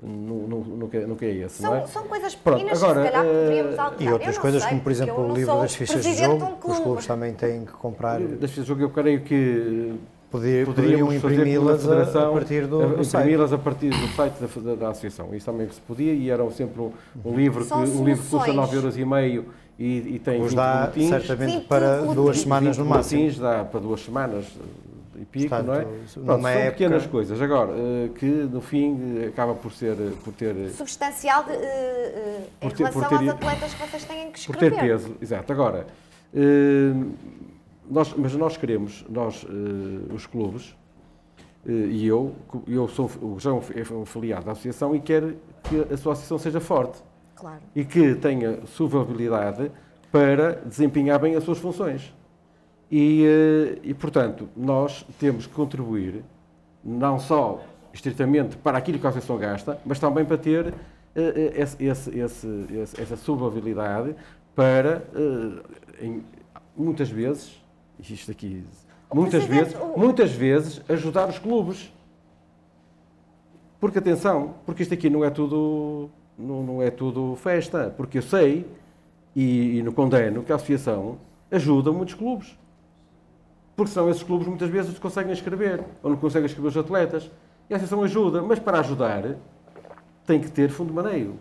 nunca é esse, não é? São coisas pequenas. Agora, que se calhar poderíamos alterar. E outras coisas, como por exemplo o livro das fichas de jogo, que os clubes também têm que comprar. Das fichas de jogo, eu creio que poderiam imprimi-las a partir do site. Imprimi-las a partir do site da associação. Isso também se podia, e era sempre um livro que custa 9,5€ e tem 20 boletins. Certamente para 2 semanas no máximo. Dá para 2 semanas e pico, portanto, não é? Pronto, são pequenas coisas. Agora, que no fim acaba por ter... substancial em relação aos atletas que vocês têm que escrever. Por ter peso, exato. Agora... Mas nós queremos, os clubes, e eu sou já um filiado da associação e quero que a associação seja forte. Claro. E que tenha solvabilidade para desempenhar bem as suas funções. E, portanto, nós temos que contribuir, não só estritamente para aquilo que a associação gasta, mas também para ter essa solvabilidade para, muitas vezes, isto aqui, muitas vezes ajudar os clubes. Porque atenção, porque isto aqui não é tudo festa, porque eu sei e não condeno que a associação ajuda muitos clubes. Porque senão esses clubes muitas vezes não conseguem escrever, ou não conseguem escrever os atletas, e a associação ajuda, mas para ajudar tem que ter fundo de maneio,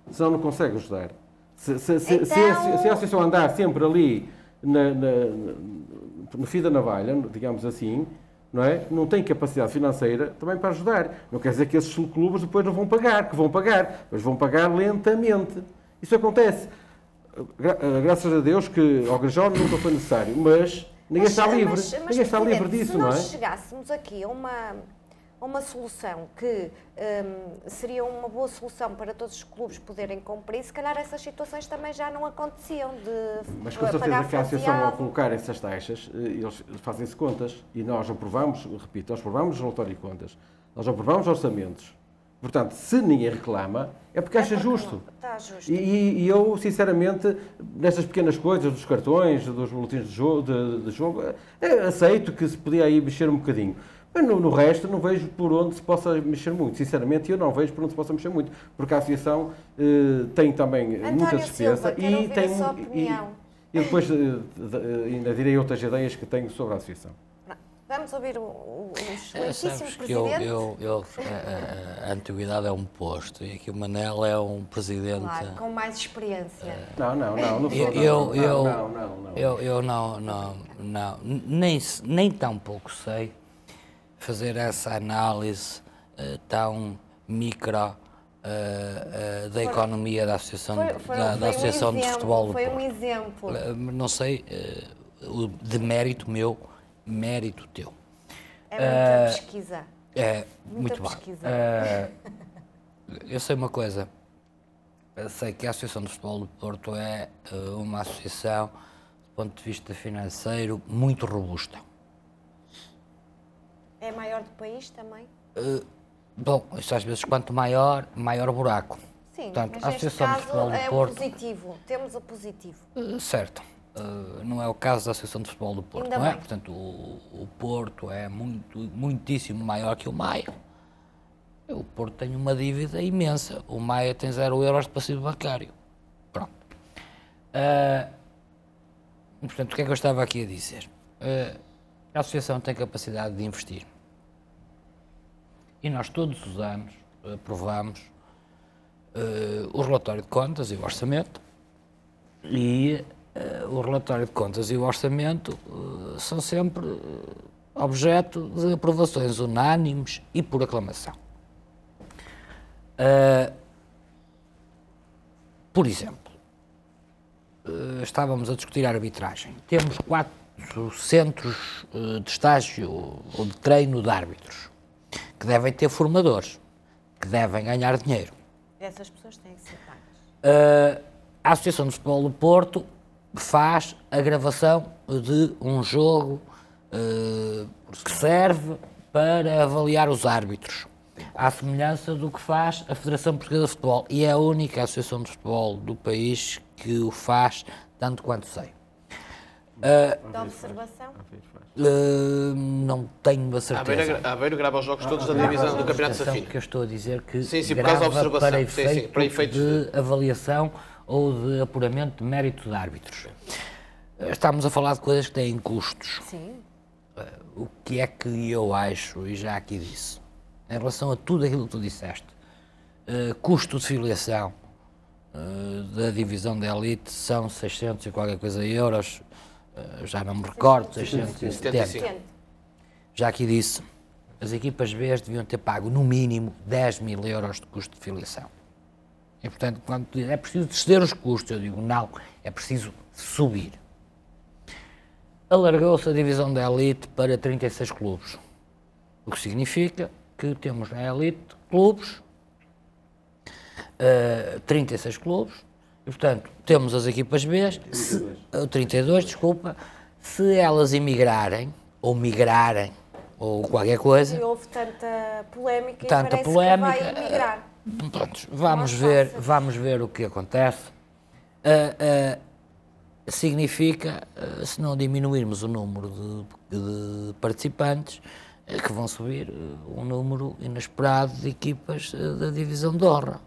senão não consegue ajudar. Se a associação andar sempre ali no fio da navalha, digamos assim, não é? Não tem capacidade financeira também para ajudar. Não quer dizer que esses clubes depois não vão pagar, mas vão pagar lentamente. Isso acontece. Graças a Deus que ao Grajó nunca foi necessário, mas ninguém está livre. Ninguém está livre disso, não é? Se nós chegássemos aqui a uma solução que seria uma boa solução para todos os clubes poderem cumprir, se calhar essas situações também já não aconteciam mas com certeza que a associação, ao colocar essas taxas, eles fazem-se contas e nós aprovamos, repito, nós aprovamos o relatório de contas, nós aprovamos orçamentos. Portanto, se ninguém reclama, é porque acha justo. Está justo. E eu, sinceramente, nestas pequenas coisas, dos cartões, dos boletins de jogo, aceito que se podia aí mexer um bocadinho. Mas no resto não vejo por onde se possa mexer muito. Sinceramente, eu não vejo por onde se possa mexer muito. Porque a associação tem também muita despesa. E depois ainda direi outras ideias que tenho sobre a associação. Vamos ouvir o excelentíssimo Presidente. A antiguidade é um posto e aqui o Manel é um Presidente... Claro, com mais experiência. Nem tão pouco sei fazer essa análise tão micro da economia da Associação, da Associação de Futebol do Porto. Foi um exemplo. Não sei, de mérito meu, mérito teu. É muita pesquisa. É, muito bem. Eu sei uma coisa. Eu sei que a Associação de Futebol do Porto é uma associação, do ponto de vista financeiro, muito robusta. É maior do país também? Bom, isso às vezes quanto maior o buraco. Sim, portanto, mas a Associação neste de Futebol caso do é Porto, o positivo. Temos o positivo. certo. não é o caso da Associação de Futebol do Porto, Ainda não é? bem. Portanto, o Porto é muitíssimo maior que o Maia. O Porto tem uma dívida imensa. O Maia tem 0 euros de passivo bancário. Pronto. Portanto, o que é que eu estava aqui a dizer? A Associação tem capacidade de investir. E nós todos os anos aprovamos o relatório de contas e o orçamento. E o relatório de contas e o orçamento são sempre objeto de aprovações unânimes e por aclamação. Por exemplo, estávamos a discutir a arbitragem. Temos 4 centros de estágio ou de treino de árbitros que devem ter formadores, que devem ganhar dinheiro. Essas pessoas têm que ser pagas. A Associação de Futebol do Porto faz a gravação de um jogo que serve para avaliar os árbitros, à semelhança do que faz a Federação Portuguesa de Futebol, e é a única associação de futebol do país que o faz, tanto quanto sei. Da observação? Não tenho a certeza. A Aveiro grava os jogos todos da divisão do Campeonato Safina. Que eu estou a dizer que Sim, por causa da observação. para Para efeitos de avaliação ou de apuramento de mérito de árbitros. Estamos a falar de coisas que têm custos. Sim. O que é que eu acho, e já aqui disse, em relação a tudo aquilo que tu disseste, custo de filiação da divisão da elite são 600 e qualquer coisa euros, já não me recordo, 670. Já aqui disse, as equipas B deviam ter pago no mínimo 10 mil euros de custo de filiação. E portanto, quando é preciso descer os custos, eu digo não, é preciso subir. Alargou-se a divisão da elite para 36 clubes, o que significa que temos na elite clubes, 36 clubes, e portanto temos as equipas B, 32, desculpa, se elas emigrarem, ou migrarem, ou qualquer coisa... E houve tanta polémica tanta e parece polémica, que vai emigrar. Pronto, vamos ver o que acontece. Significa, se não diminuirmos o número de participantes, que vão subir um número inesperado de equipas da divisão de honra.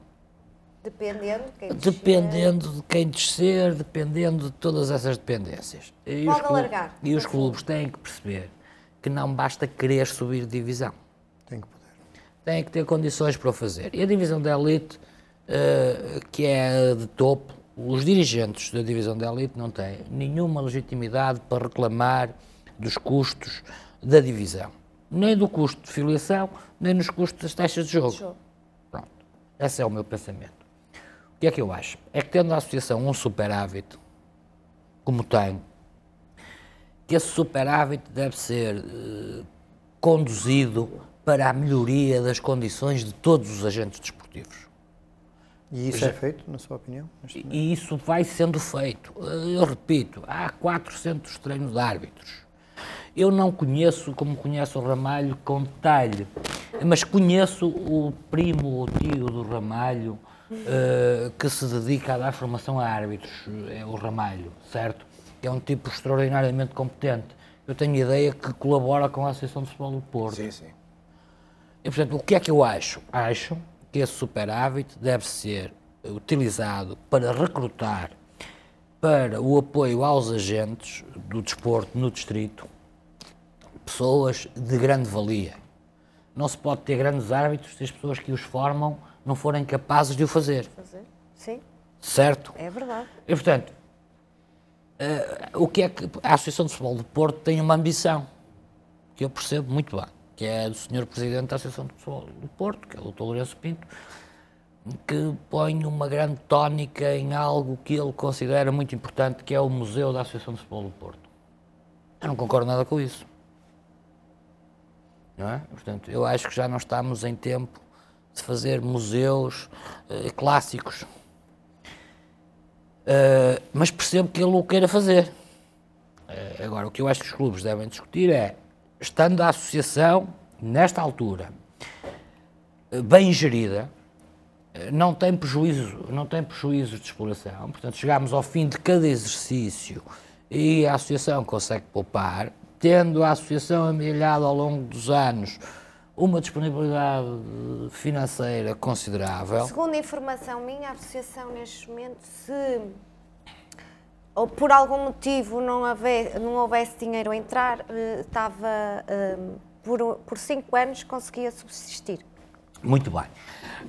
Dependendo de quem descer, dependendo de todas essas dependências. Pode alargar. E os clubes têm que perceber que não basta querer subir de divisão. Tem que poder. Têm que ter condições para o fazer. E a divisão da elite, que é de topo, os dirigentes da divisão da elite não têm nenhuma legitimidade para reclamar dos custos da divisão. Nem do custo de filiação, nem nos custos das taxas de jogo. Pronto. Esse é o meu pensamento. O que é que eu acho? É que tendo a associação um superávit, como tem, que esse superávit deve ser conduzido para a melhoria das condições de todos os agentes desportivos. E isso é feito, na sua opinião? E isso vai sendo feito. Eu repito, há 400 treinos de árbitros. Eu não conheço, como conheço o Ramalho, com detalhe, mas conheço o primo, o tio do Ramalho, que se dedica a dar formação a árbitros, é o Ramalho, certo? É um tipo extraordinariamente competente. Eu tenho a ideia que colabora com a Associação de Futebol do Porto. Sim, sim. E, portanto, o que é que eu acho? Acho que esse superávit deve ser utilizado para recrutar para o apoio aos agentes do desporto no distrito pessoas de grande valia. Não se pode ter grandes árbitros se as pessoas que os formam não forem capazes de o fazer. Sim. Certo? É verdade. E, portanto, o que é que a Associação de Futebol do Porto tem uma ambição, que eu percebo muito bem, que é do Sr. Presidente da Associação de Futebol do Porto, que é o Dr. Lourenço Pinto, que põe uma grande tónica em algo que ele considera muito importante, que é o Museu da Associação de Futebol do Porto. Eu não concordo nada com isso. Não é? Portanto, eu acho que já não estamos em tempo de fazer museus clássicos. Mas percebo que ele o queira fazer. Agora, o que eu acho que os clubes devem discutir é, estando a associação, nesta altura, bem gerida, não tem prejuízo de exploração. Portanto, chegamos ao fim de cada exercício e a associação consegue poupar, tendo a associação amelhado ao longo dos anos uma disponibilidade financeira considerável. Segundo a informação minha, a associação neste momento, se ou por algum motivo não houvesse dinheiro a entrar, estava por 5 anos conseguia subsistir. Muito bem,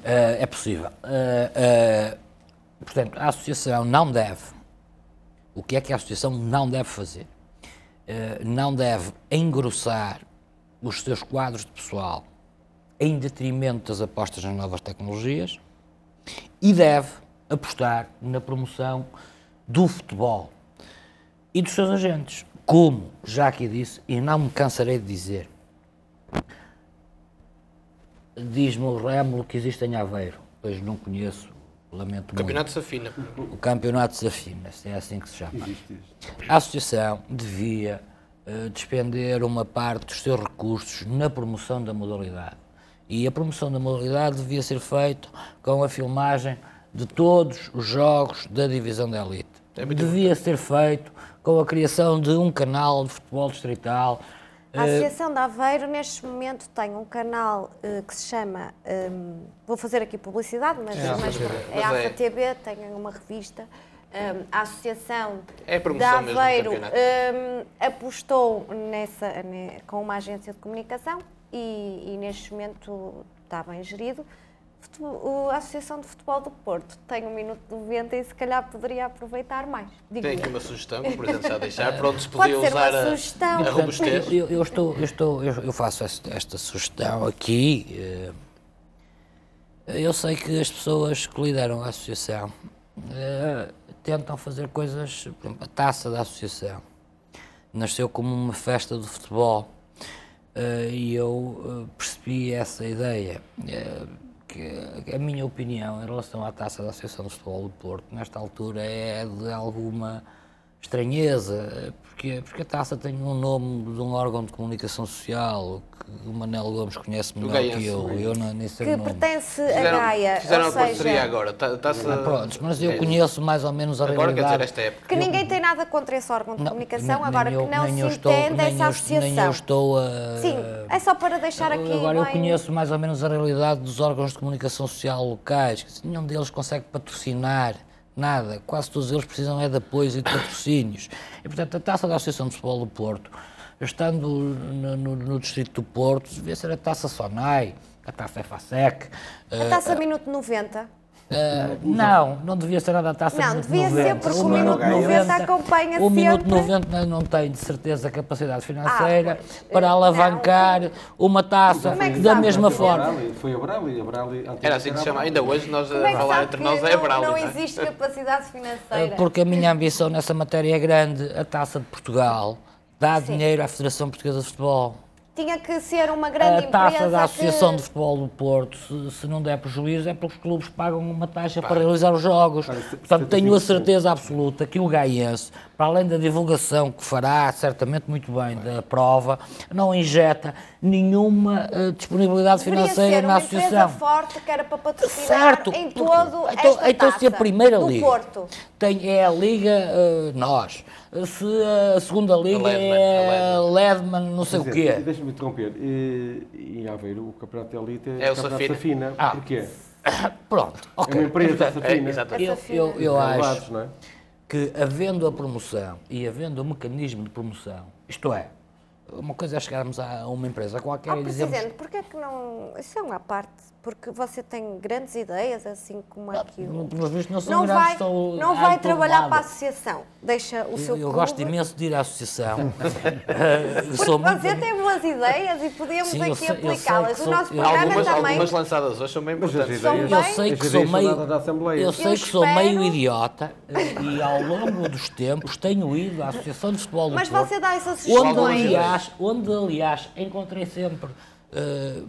é possível. Portanto, a associação não deve. O que é que a associação não deve fazer? Não deve engrossar os seus quadros de pessoal em detrimento das apostas nas novas tecnologias e deve apostar na promoção do futebol e dos seus agentes, como já aqui disse, e não me cansarei de dizer. Diz-me o Rémulo que existe em Aveiro, pois não conheço, lamento muito. O Campeonato Safina. O Campeonato Safina, é assim que se chama. A associação devia despender uma parte dos seus recursos na promoção da modalidade. E a promoção da modalidade devia ser feita com a filmagem de todos os jogos da divisão da elite. Devia ser feito com a criação de um canal de futebol distrital. A Associação de Aveiro, neste momento, tem um canal que se chama, vou fazer aqui publicidade, mas é a AFTV, tem uma revista. A Associação de Aveiro apostou com uma agência de comunicação e neste momento está bem gerido. A Associação de Futebol do Porto tem 1 minuto 90 e se calhar poderia aproveitar mais. Tem aqui uma sugestão que o Presidente já deixar, para onde se Pode podia ser usar uma sugestão. a robustez. Eu faço esta sugestão aqui. Eu sei que as pessoas que lideram a associação tentam fazer coisas, por exemplo, a taça da associação nasceu como uma festa do futebol e eu percebi essa ideia. Que a minha opinião em relação à taça da Associação de Futebol do Porto, nesta altura, é de alguma estranheza, porque a taça tem um nome de um órgão de comunicação social que o Manel Gomes conhece melhor que eu nem sei o nome. Que pertence a Gaia. Fizeram a parceria agora. Pronto, mas eu conheço mais ou menos a realidade. Agora, quer dizer, esta época. Que ninguém tem nada contra esse órgão de comunicação, agora que não se entende essa associação. Nem eu estou a... Sim, é só para deixar aqui... Agora, eu conheço mais ou menos a realidade dos órgãos de comunicação social locais, que nenhum deles consegue patrocinar nada, quase todos eles precisam de apoios e de patrocínios. E, portanto, a taça da Associação de Futebol do Porto, estando no distrito do Porto, devia ser a taça Sonai, a taça EFASEC. A taça Minuto 90? Não devia ser nada a taça Minuto 90. Não, devia ser porque o Minuto 90 acompanha sempre... O Minuto 90 não tem, de certeza, capacidade financeira para alavancar uma taça da mesma forma. Foi a Brali. Era assim que se chama. Ainda hoje, nós a falar entre nós é a Brali. Não existe capacidade financeira. Porque a minha ambição nessa matéria é grande. A Taça de Portugal dá dinheiro à Federação Portuguesa de Futebol. Tinha que ser uma grande empresa. A taxa da Associação de Futebol do Porto, se não der prejuízo, é porque os clubes pagam uma taxa para realizar os jogos. Portanto, tenho a certeza absoluta que o Gaiense, para além da divulgação que fará certamente muito bem da prova, não injeta nenhuma disponibilidade financeira na associação. Deveria ser uma empresa forte que era para patrocinar em todo esta então, se a primeira do liga Porto é a Liga nós, se a segunda liga é a Ledman, não sei o quê. Deixa-me interromper. Em Aveiro, o Campeonato de Elite é o Campeonato Safina. Porquê? Pronto, ok. É uma empresa Safina. Eu acho que, havendo a promoção e havendo o mecanismo de promoção, isto é, uma coisa é chegarmos a uma empresa qualquer e dizermos... Presidente, porquê é que não... Isso é uma parte, porque você tem grandes ideias, assim como aquilo. Não vai trabalhar para a associação, deixa o seu clube... Eu gosto imenso de ir à associação. Você tem boas ideias e podíamos aqui aplicá-las. O nosso programa também... Algumas lançadas hoje são bem importantes. Eu sei que sou meio idiota e ao longo dos tempos tenho ido à Associação de Futebol do Porto. Mas você dá essas sugestões. Onde, aliás, encontrei sempre,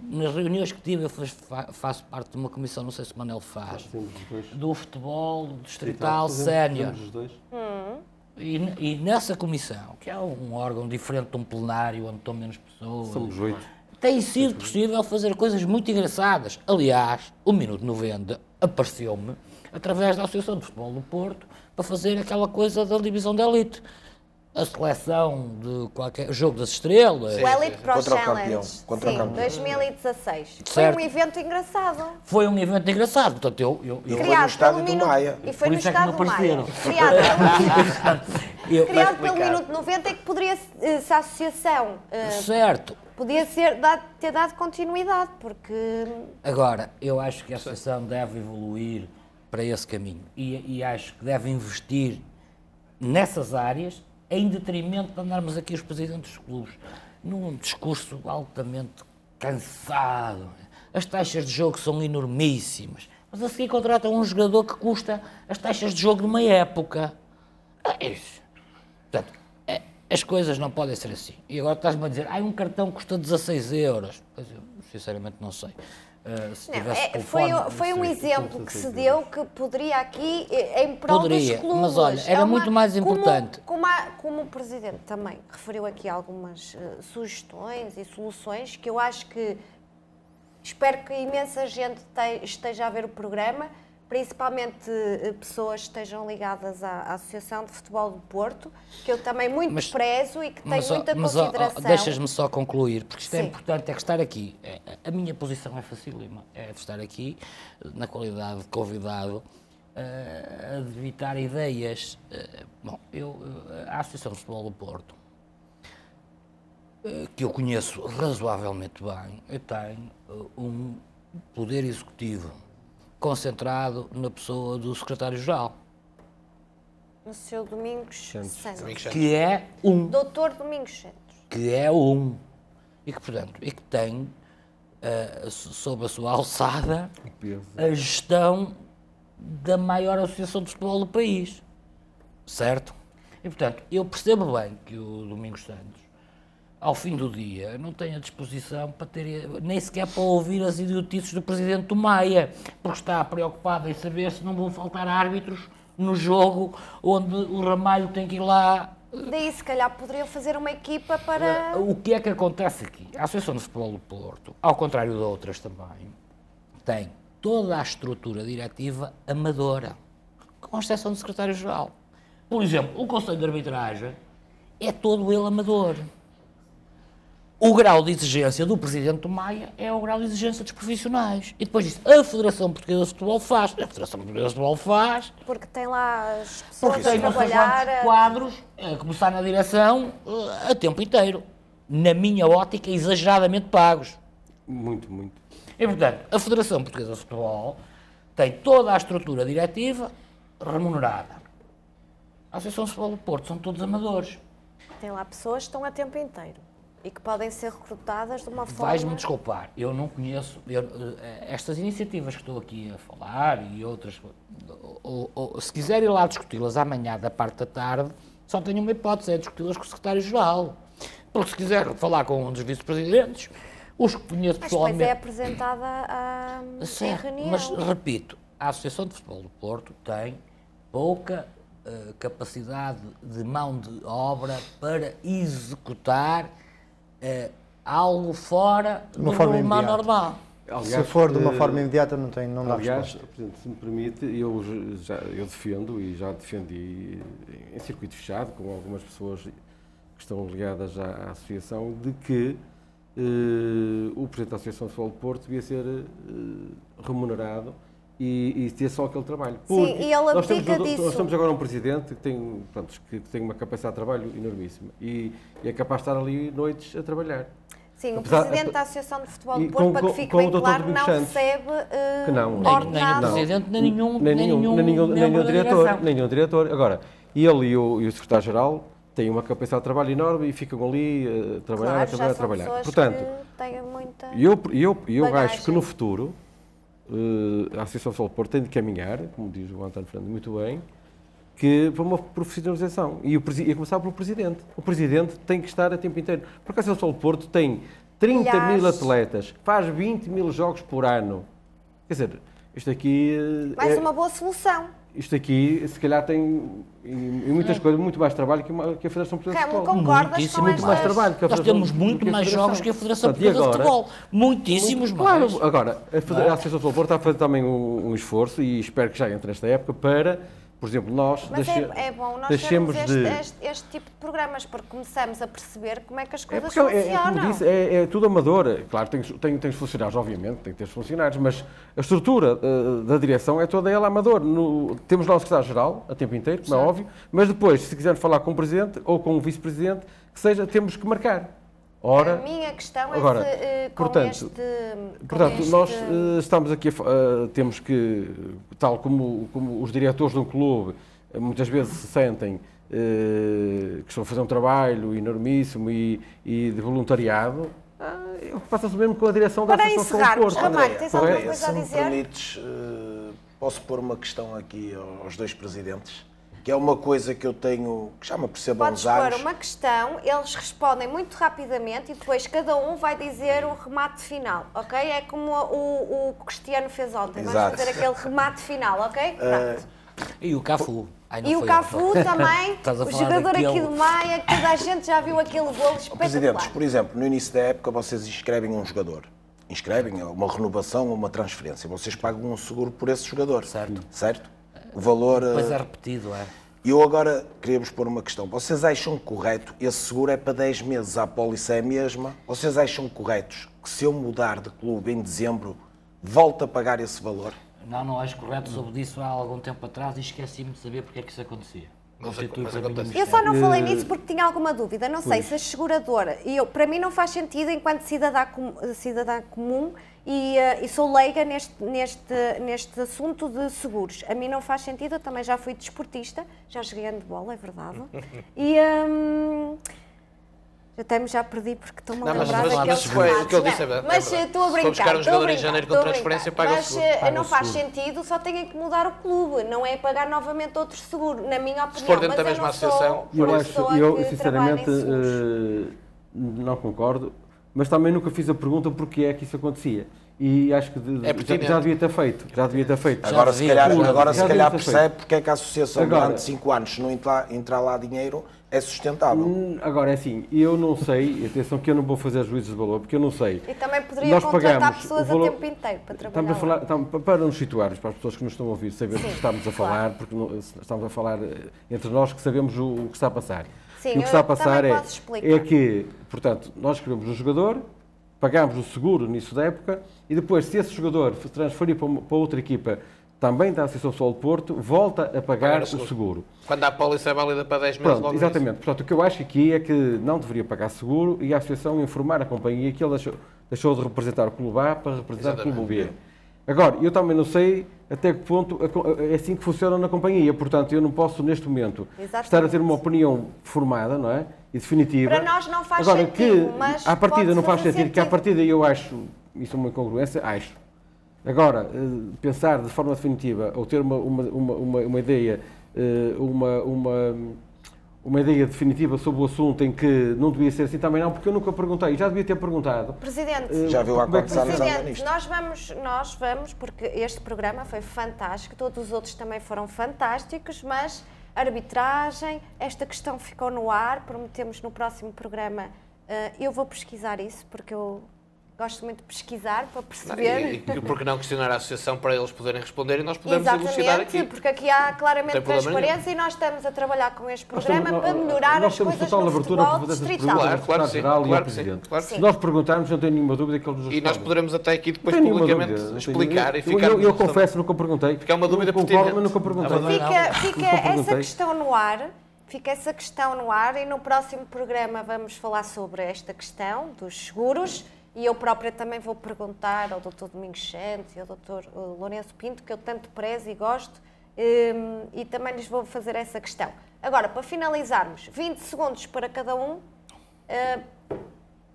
nas reuniões que tive, eu faço parte de uma comissão, não sei se o Manel faz, do futebol distrital sénior. E nessa comissão, que é um órgão diferente de um plenário, onde estão menos pessoas, somos 8. Tem sido possível fazer coisas muito engraçadas. Aliás, o Minuto 90 apareceu-me através da Associação de Futebol do Porto para fazer aquela coisa da divisão da elite. a seleção de qualquer jogo das estrelas. O Elite Pro Contra o Challenge. campeão, contra o Sim, campeão. 2016. Foi Certo. um evento engraçado. Foi um evento engraçado, portanto eu Foi no Criado estádio pelo do Maia. E foi Por no isso é que não estádio do Maia. apareceram. Criado pelo Minuto 90 é que poderia, se a associação Certo. podia ter dado continuidade, porque Agora, eu acho que a associação deve evoluir para esse caminho e acho que deve investir nessas áreas em detrimento de andarmos aqui os presidentes dos clubes num discurso altamente cansado. As taxas de jogo são enormíssimas, mas a seguir contratam um jogador que custa as taxas de jogo de uma época. É isso. Portanto, as coisas não podem ser assim. E agora estás-me a dizer, um cartão custa 16 euros. Pois eu, sinceramente, não sei. Se tivesse telefone, foi um exemplo que se deu que poderia aqui, em prol Poderia, dos clubes. mas olha, era muito mais importante. Como o Presidente também referiu aqui algumas sugestões e soluções que eu acho que espero que imensa gente esteja a ver o programa, principalmente pessoas que estejam ligadas à Associação de Futebol do Porto, que eu também muito prezo e que tenho muita consideração. Deixas-me só concluir, porque isto é Sim. importante, é que estar aqui, a minha posição é facílima, é de estar aqui, na qualidade de convidado, a debitar ideias. A Associação de Futebol do Porto, que eu conheço razoavelmente bem, tem um poder executivo concentrado na pessoa do secretário-geral, No seu Domingos Santos. que é Doutor Domingos Santos. e que, portanto, e que tem sob a sua alçada a gestão da maior associação de futebol do país, certo? E, portanto, eu percebo bem que o Domingos Santos, ao fim do dia, não tem a disposição para ter, nem sequer para ouvir as idiotices do presidente do Maia, porque está preocupado em saber se não vão faltar árbitros no jogo onde o Ramalho tem que ir lá. Daí, se calhar, poderiam fazer uma equipa para... O que é que acontece aqui? A Associação de Futebol do Porto, ao contrário de outras também, tem toda a estrutura diretiva amadora, com exceção do secretário-geral. Por exemplo, o Conselho de Arbitragem é todo ele amador. O grau de exigência do Presidente do Maia é o grau de exigência dos profissionais. E depois disso, a Federação Portuguesa de Futebol faz. A Federação Portuguesa de Futebol faz. Porque tem lá as pessoas Porque tem a não sei trabalhar... quantos quadros a começar na direção a tempo inteiro. Na minha ótica, exageradamente pagos. Muito, muito. E, portanto, a Federação Portuguesa de Futebol tem toda a estrutura diretiva remunerada. A Associação de Futebol do Porto são todos amadores. Tem lá pessoas que estão a tempo inteiro e que podem ser recrutadas de uma forma... Vais-me desculpar, eu não conheço estas iniciativas que estou aqui a falar e outras, se quiser ir lá discuti-las amanhã da parte da tarde, só tenho uma hipótese, é discuti-las com o secretário-geral. Porque se quiser falar com um dos vice-presidentes, os que conheço Mas pessoalmente... depois é apresentada em reunião. Mas, repito, a Associação de Futebol do Porto tem pouca capacidade de mão de obra para executar algo fora do normal normal. Se for de uma forma imediata, não dá Aliás, resposta. Presidente, se me permite, eu defendo e já defendi em circuito fechado com algumas pessoas que estão ligadas à associação de que o Presidente da Associação de Futebol do Porto devia ser remunerado e ter só aquele trabalho. Sim, e ele abdica disso. Nós temos agora um Presidente que tem uma capacidade de trabalho enormíssima e é capaz de estar ali noites a trabalhar. Sim, o Presidente da Associação de Futebol do Porto, para que fique bem claro, não recebe ordenado. Nem o Presidente, nem nenhum diretor. Agora, ele e o Secretário-Geral têm uma capacidade de trabalho enorme e ficam ali a trabalhar, Claro, a trabalhar. Portanto, que têm muita eu bagagem. acho que no futuro a Associação de Futebol do Porto tem de caminhar, como diz o António Fernandes muito bem, para uma profissionalização. E começar pelo Presidente. O Presidente tem que estar a tempo inteiro. Porque a Associação de Futebol do Porto tem 30 mil atletas, faz 20 mil jogos por ano. Quer dizer, isto aqui... Mais uma boa solução. Isto aqui, se calhar, tem em muitas coisas muito mais trabalho que a Federação Portuguesa de Futebol. Concordas com Muito mais trabalho que a Nós Federação. temos muito mais jogos que a Federação Portuguesa de Futebol. Muitíssimos mais. Claro, agora, a Associação de Futebol está a fazer também um esforço, e espero que já entre nesta época, para Por exemplo, nós Mas é bom nós deixemos termos este tipo de programas, porque começamos a perceber como é que as coisas como funcionam. disse, é tudo amador. Claro, tem os funcionários, obviamente, tem que ter os funcionários, mas a estrutura da direção é toda ela amador. Temos lá o secretário-geral, a tempo inteiro, como é óbvio, mas depois, se quisermos falar com o presidente ou com o vice-presidente, que seja, temos que marcar. Ora, a minha questão é agora, se, portanto, nós estamos aqui, temos que, tal como os diretores de um clube muitas vezes se sentem que estão a fazer um trabalho enormíssimo e de voluntariado, passa-se mesmo com a direção da Associação do Porto. Ramalho, tens alguma coisa a se me dizer? permites, posso pôr uma questão aqui aos dois presidentes? Que é uma coisa que eu tenho, que já me percebo há uns anos. Podes pôr uma questão, eles respondem muito rapidamente e depois cada um vai dizer o remate final, ok? É como o Cristiano fez ontem, Exato. vamos fazer aquele remate final, ok? Pronto. E o Cafu. E o Cafu também, o jogador daquele... aqui do Maia, que toda a gente já viu aquele golo espetacular. Presidentes, por exemplo, no início da época vocês inscrevem um jogador. Inscrevem uma renovação ou uma transferência. Vocês pagam um seguro por esse jogador. Certo? O valor... Depois é repetido, é. E eu agora queria-vos pôr uma questão. Vocês acham correto, esse seguro é para 10 meses, a apólice é a mesma? Vocês acham corretos que se eu mudar de clube em dezembro, volto a pagar esse valor? Não acho correto. Soube disso há algum tempo atrás e esqueci-me de saber porque é que isso acontecia. Eu só não falei nisso porque tinha alguma dúvida. Não sei se a seguradora, para mim não faz sentido enquanto cidadã comum e sou leiga neste assunto de seguros. A mim não faz sentido, eu também já fui desportista, já joguei handbola, é verdade. E até me já perdi porque estou-me a lembrar daqueles o que eu disse é verdade. Mas estou a brincar. Se buscar um jogador em janeiro com transferência, paga o seguro. Mas não faz sentido, só têm que mudar o clube, não é pagar novamente outro seguro, na minha opinião. Se for dentro da mesma associação, eu sinceramente não concordo, mas também nunca fiz a pergunta porque é que isso acontecia. E acho que já devia ter feito. Agora se calhar percebe porque é que a associação durante 5 anos, se não entrar lá dinheiro, é sustentável. Agora é assim, eu não sei, atenção que eu não vou fazer juízes de valor, porque eu não sei. E também poderia contratar pessoas a tempo inteiro para trabalhar. Para nos situarmos, para as pessoas que nos estão a ouvir, saber o que estamos a falar, porque estamos a falar entre nós que sabemos o que está a passar. Sim, e o que está a passar é que, portanto, nós escrevemos um jogador, pagámos o seguro nisso da época, e depois, se esse jogador se transferir para outra equipa também da Associação Futebol do Porto, volta a pagar o seguro. Quando a apólice é válida para 10 meses, logo exatamente. Portanto, o que eu acho aqui é que não deveria pagar seguro e a Associação informar a companhia que ele deixou de representar o Clube A para representar o Clube B. Agora, eu também não sei até que ponto é assim que funciona na companhia, portanto, eu não posso, neste momento, estar a ter uma opinião formada, não é? E definitiva. Para nós não faz agora, sentido, mas à partida não faz sentido, que à sentido. partida eu acho, isso é uma incongruência, acho. Agora, pensar de forma definitiva, ou ter uma ideia, uma ideia definitiva sobre o assunto em que não devia ser assim, também não, porque eu nunca perguntei, já devia ter perguntado. Presidente, já viu há quantos anos anda Presidente, nisto? nós vamos, porque este programa foi fantástico, todos os outros também foram fantásticos, mas a arbitragem, esta questão ficou no ar, prometemos no próximo programa, eu vou pesquisar isso, porque eu gosto muito de pesquisar para perceber. E por que não questionar a associação para eles poderem responder e nós podemos elucidar aqui? Exatamente, porque aqui há claramente transparência e nós estamos a trabalhar com este programa para melhorar as coisas no futebol distrital. Claro que sim. Se nós perguntarmos, não tenho nenhuma dúvida que eles nos respondem. E nós poderemos até aqui depois publicamente explicar e ficar... Eu confesso, nunca perguntei. Porque é uma dúvida pertinente. Mas nunca perguntei. Fica essa questão no ar. Fica essa questão no ar e no próximo programa vamos falar sobre esta questão dos seguros. E eu própria também vou perguntar ao Dr. Domingos Santos e ao Dr. Lourenço Pinto, que eu tanto prezo e gosto, e também lhes vou fazer essa questão. Agora, para finalizarmos, 20 segundos para cada um,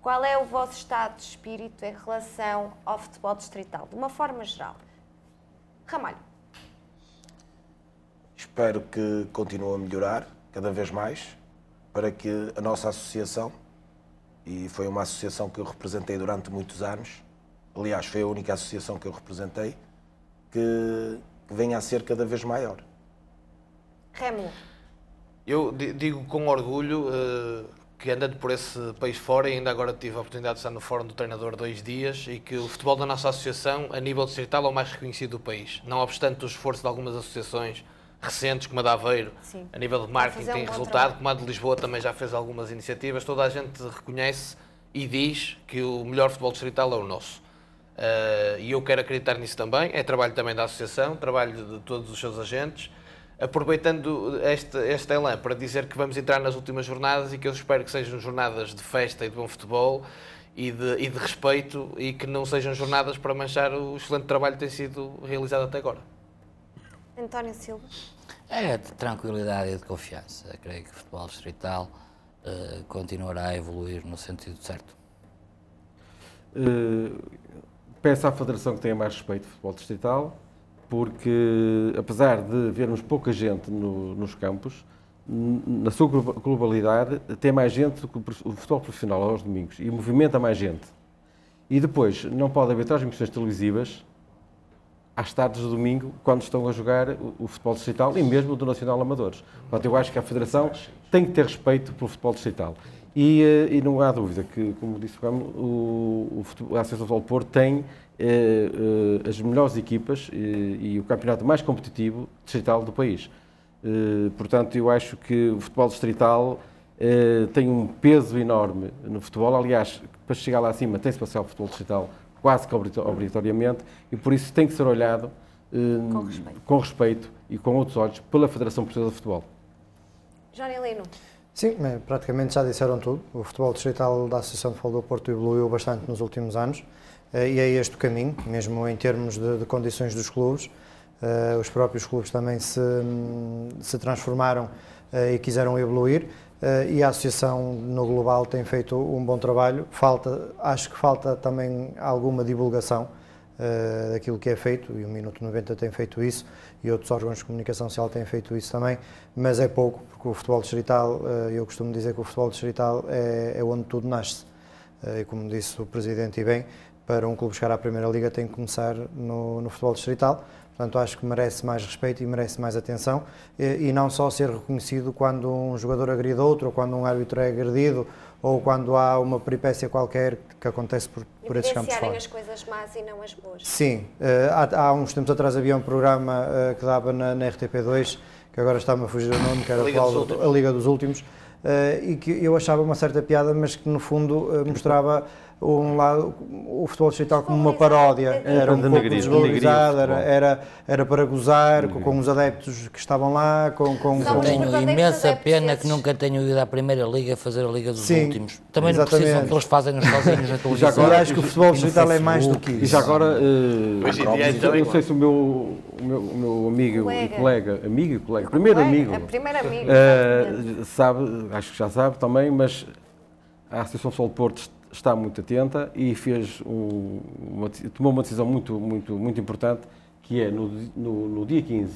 qual é o vosso estado de espírito em relação ao futebol distrital, de uma forma geral? Ramalho. Espero que continue a melhorar cada vez mais, para que a nossa associação, e foi uma associação que eu representei durante muitos anos, aliás, foi a única associação que eu representei, que venha a ser cada vez maior. Remo. Eu digo com orgulho que andando por esse país fora, e ainda agora tive a oportunidade de estar no Fórum do Treinador 2 dias, e que o futebol da nossa associação, a nível distrital, é o mais reconhecido do país. Não obstante o esforço de algumas associações recentes, como a de Aveiro, Sim. a nível de marketing Fazer um tem bom resultado, trabalho. como a de Lisboa também já fez algumas iniciativas, toda a gente reconhece e diz que o melhor futebol distrital é o nosso. E eu quero acreditar nisso também, é trabalho também da Associação, trabalho de todos os seus agentes, aproveitando este elan para dizer que vamos entrar nas últimas jornadas e que eu espero que sejam jornadas de festa e de bom futebol e de respeito e que não sejam jornadas para manchar o excelente trabalho que tem sido realizado até agora. António Silva. É de tranquilidade e de confiança. Eu creio que o futebol distrital continuará a evoluir no sentido certo. Peço à Federação que tenha mais respeito do futebol distrital, porque apesar de vermos pouca gente nos campos, na sua globalidade tem mais gente do que o futebol profissional aos domingos e movimenta mais gente. E depois não pode haver transmissões televisivas às tardes do domingo, quando estão a jogar o futebol distrital e mesmo do Nacional Amadores. Portanto, eu acho que a Federação tem que ter respeito pelo futebol distrital. E não há dúvida que, como disse a Associação Futebol Porto tem as melhores equipas e o campeonato mais competitivo distrital do país. Portanto, eu acho que o futebol distrital tem um peso enorme no futebol. Aliás, para chegar lá acima tem-se de passar o futebol distrital quase que obrigatoriamente, e por isso tem que ser olhado com respeito e com outros olhos pela Federação Portuguesa de Futebol. Johnny Lino. Sim, praticamente já disseram tudo. O futebol distrital da Associação de Futebol do Porto evoluiu bastante nos últimos anos e é este o caminho, mesmo em termos de condições dos clubes. Os próprios clubes também se transformaram e quiseram evoluir. E a Associação no global tem feito um bom trabalho. Acho que falta também alguma divulgação daquilo que é feito, e o Minuto 90 tem feito isso, e outros órgãos de comunicação social têm feito isso também, mas é pouco, porque o futebol distrital, eu costumo dizer que o futebol distrital é onde tudo nasce. E como disse o Presidente e bem, para um clube chegar à Primeira Liga tem que começar no futebol distrital. Portanto, acho que merece mais respeito e merece mais atenção, e não só ser reconhecido quando um jogador agride outro, ou quando um árbitro é agredido, ou quando há uma peripécia qualquer que acontece por esses campos fora. As coisas más e não as boas. Sim, há uns tempos atrás havia um programa que dava na RTP2, que agora está-me a fugir o nome, que era a Liga dos Últimos, e que eu achava uma certa piada, mas que no fundo mostrava o futebol distrital como uma paródia, era um pouco desvalorizado, era para gozar com os adeptos que estavam lá. Tenho imensa pena que nunca tenham ido à Primeira Liga fazer a Liga dos Últimos. Também não precisam que eles fazem sozinhos na televisão. Eu acho que o futebol distrital é mais do que isso. E já agora, não sei se o meu amigo e colega, primeiro amigo, sabe, acho que já sabe também, mas a Associação Futebol Porto está muito atenta e tomou uma decisão muito importante, que é no dia 15,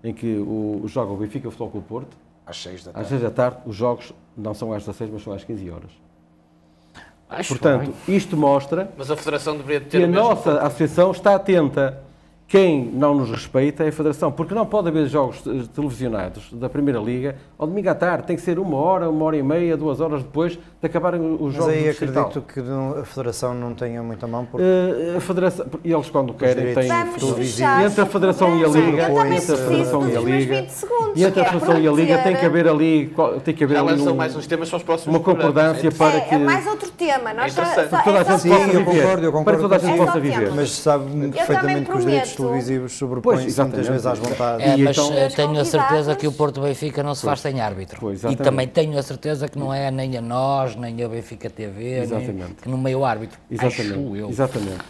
em que joga o Benfica Futebol Clube Porto, às 6 da tarde. Às 6 da tarde, os jogos não são às 16, mas são às 15 horas. Portanto, isto mostra mas a Federação deveria ter que a nossa Associação está atenta. Quem não nos respeita é a Federação, porque não pode haver jogos televisionados da Primeira Liga ao domingo à tarde. Tem que ser 1 hora e meia, 2 horas depois de acabarem os jogos do distrital. Mas aí acredito que a Federação não tenha muita mão, porque a Federação, eles quando querem têm televisão. entre a Federação e a Liga, entre a Federação e a Liga, tem que haver ali mais uns temas para os próximos uma concordância para que... É mais outro tema. Toda a gente possa viver. Para toda a gente possa viver. Mas sabe perfeitamente que os direitos televisivos sobrepõem-se muitas vezes às vontades. Mas tenho a certeza que o Porto Benfica não se faz sem árbitro. E também tenho a certeza que não é nem a nós, nem a Benfica TV, que no meio árbitro. Exatamente.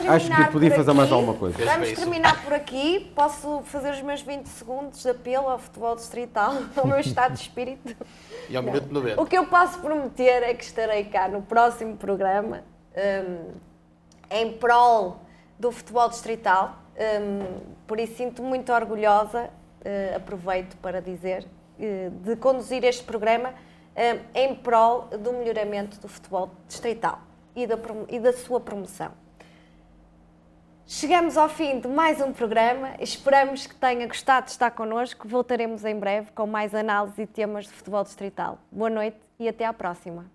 Acho que podia fazer mais alguma coisa. Vamos terminar por aqui. Posso fazer os meus 20 segundos de apelo ao futebol distrital, ao meu estado de espírito? E ao Minuto 90. O que eu posso prometer é que estarei cá no próximo programa em prol do futebol distrital, por isso sinto-me muito orgulhosa, aproveito para dizer, de conduzir este programa em prol do melhoramento do futebol distrital e da sua promoção. Chegamos ao fim de mais um programa, esperamos que tenha gostado de estar connosco, voltaremos em breve com mais análise e temas de futebol distrital. Boa noite e até à próxima.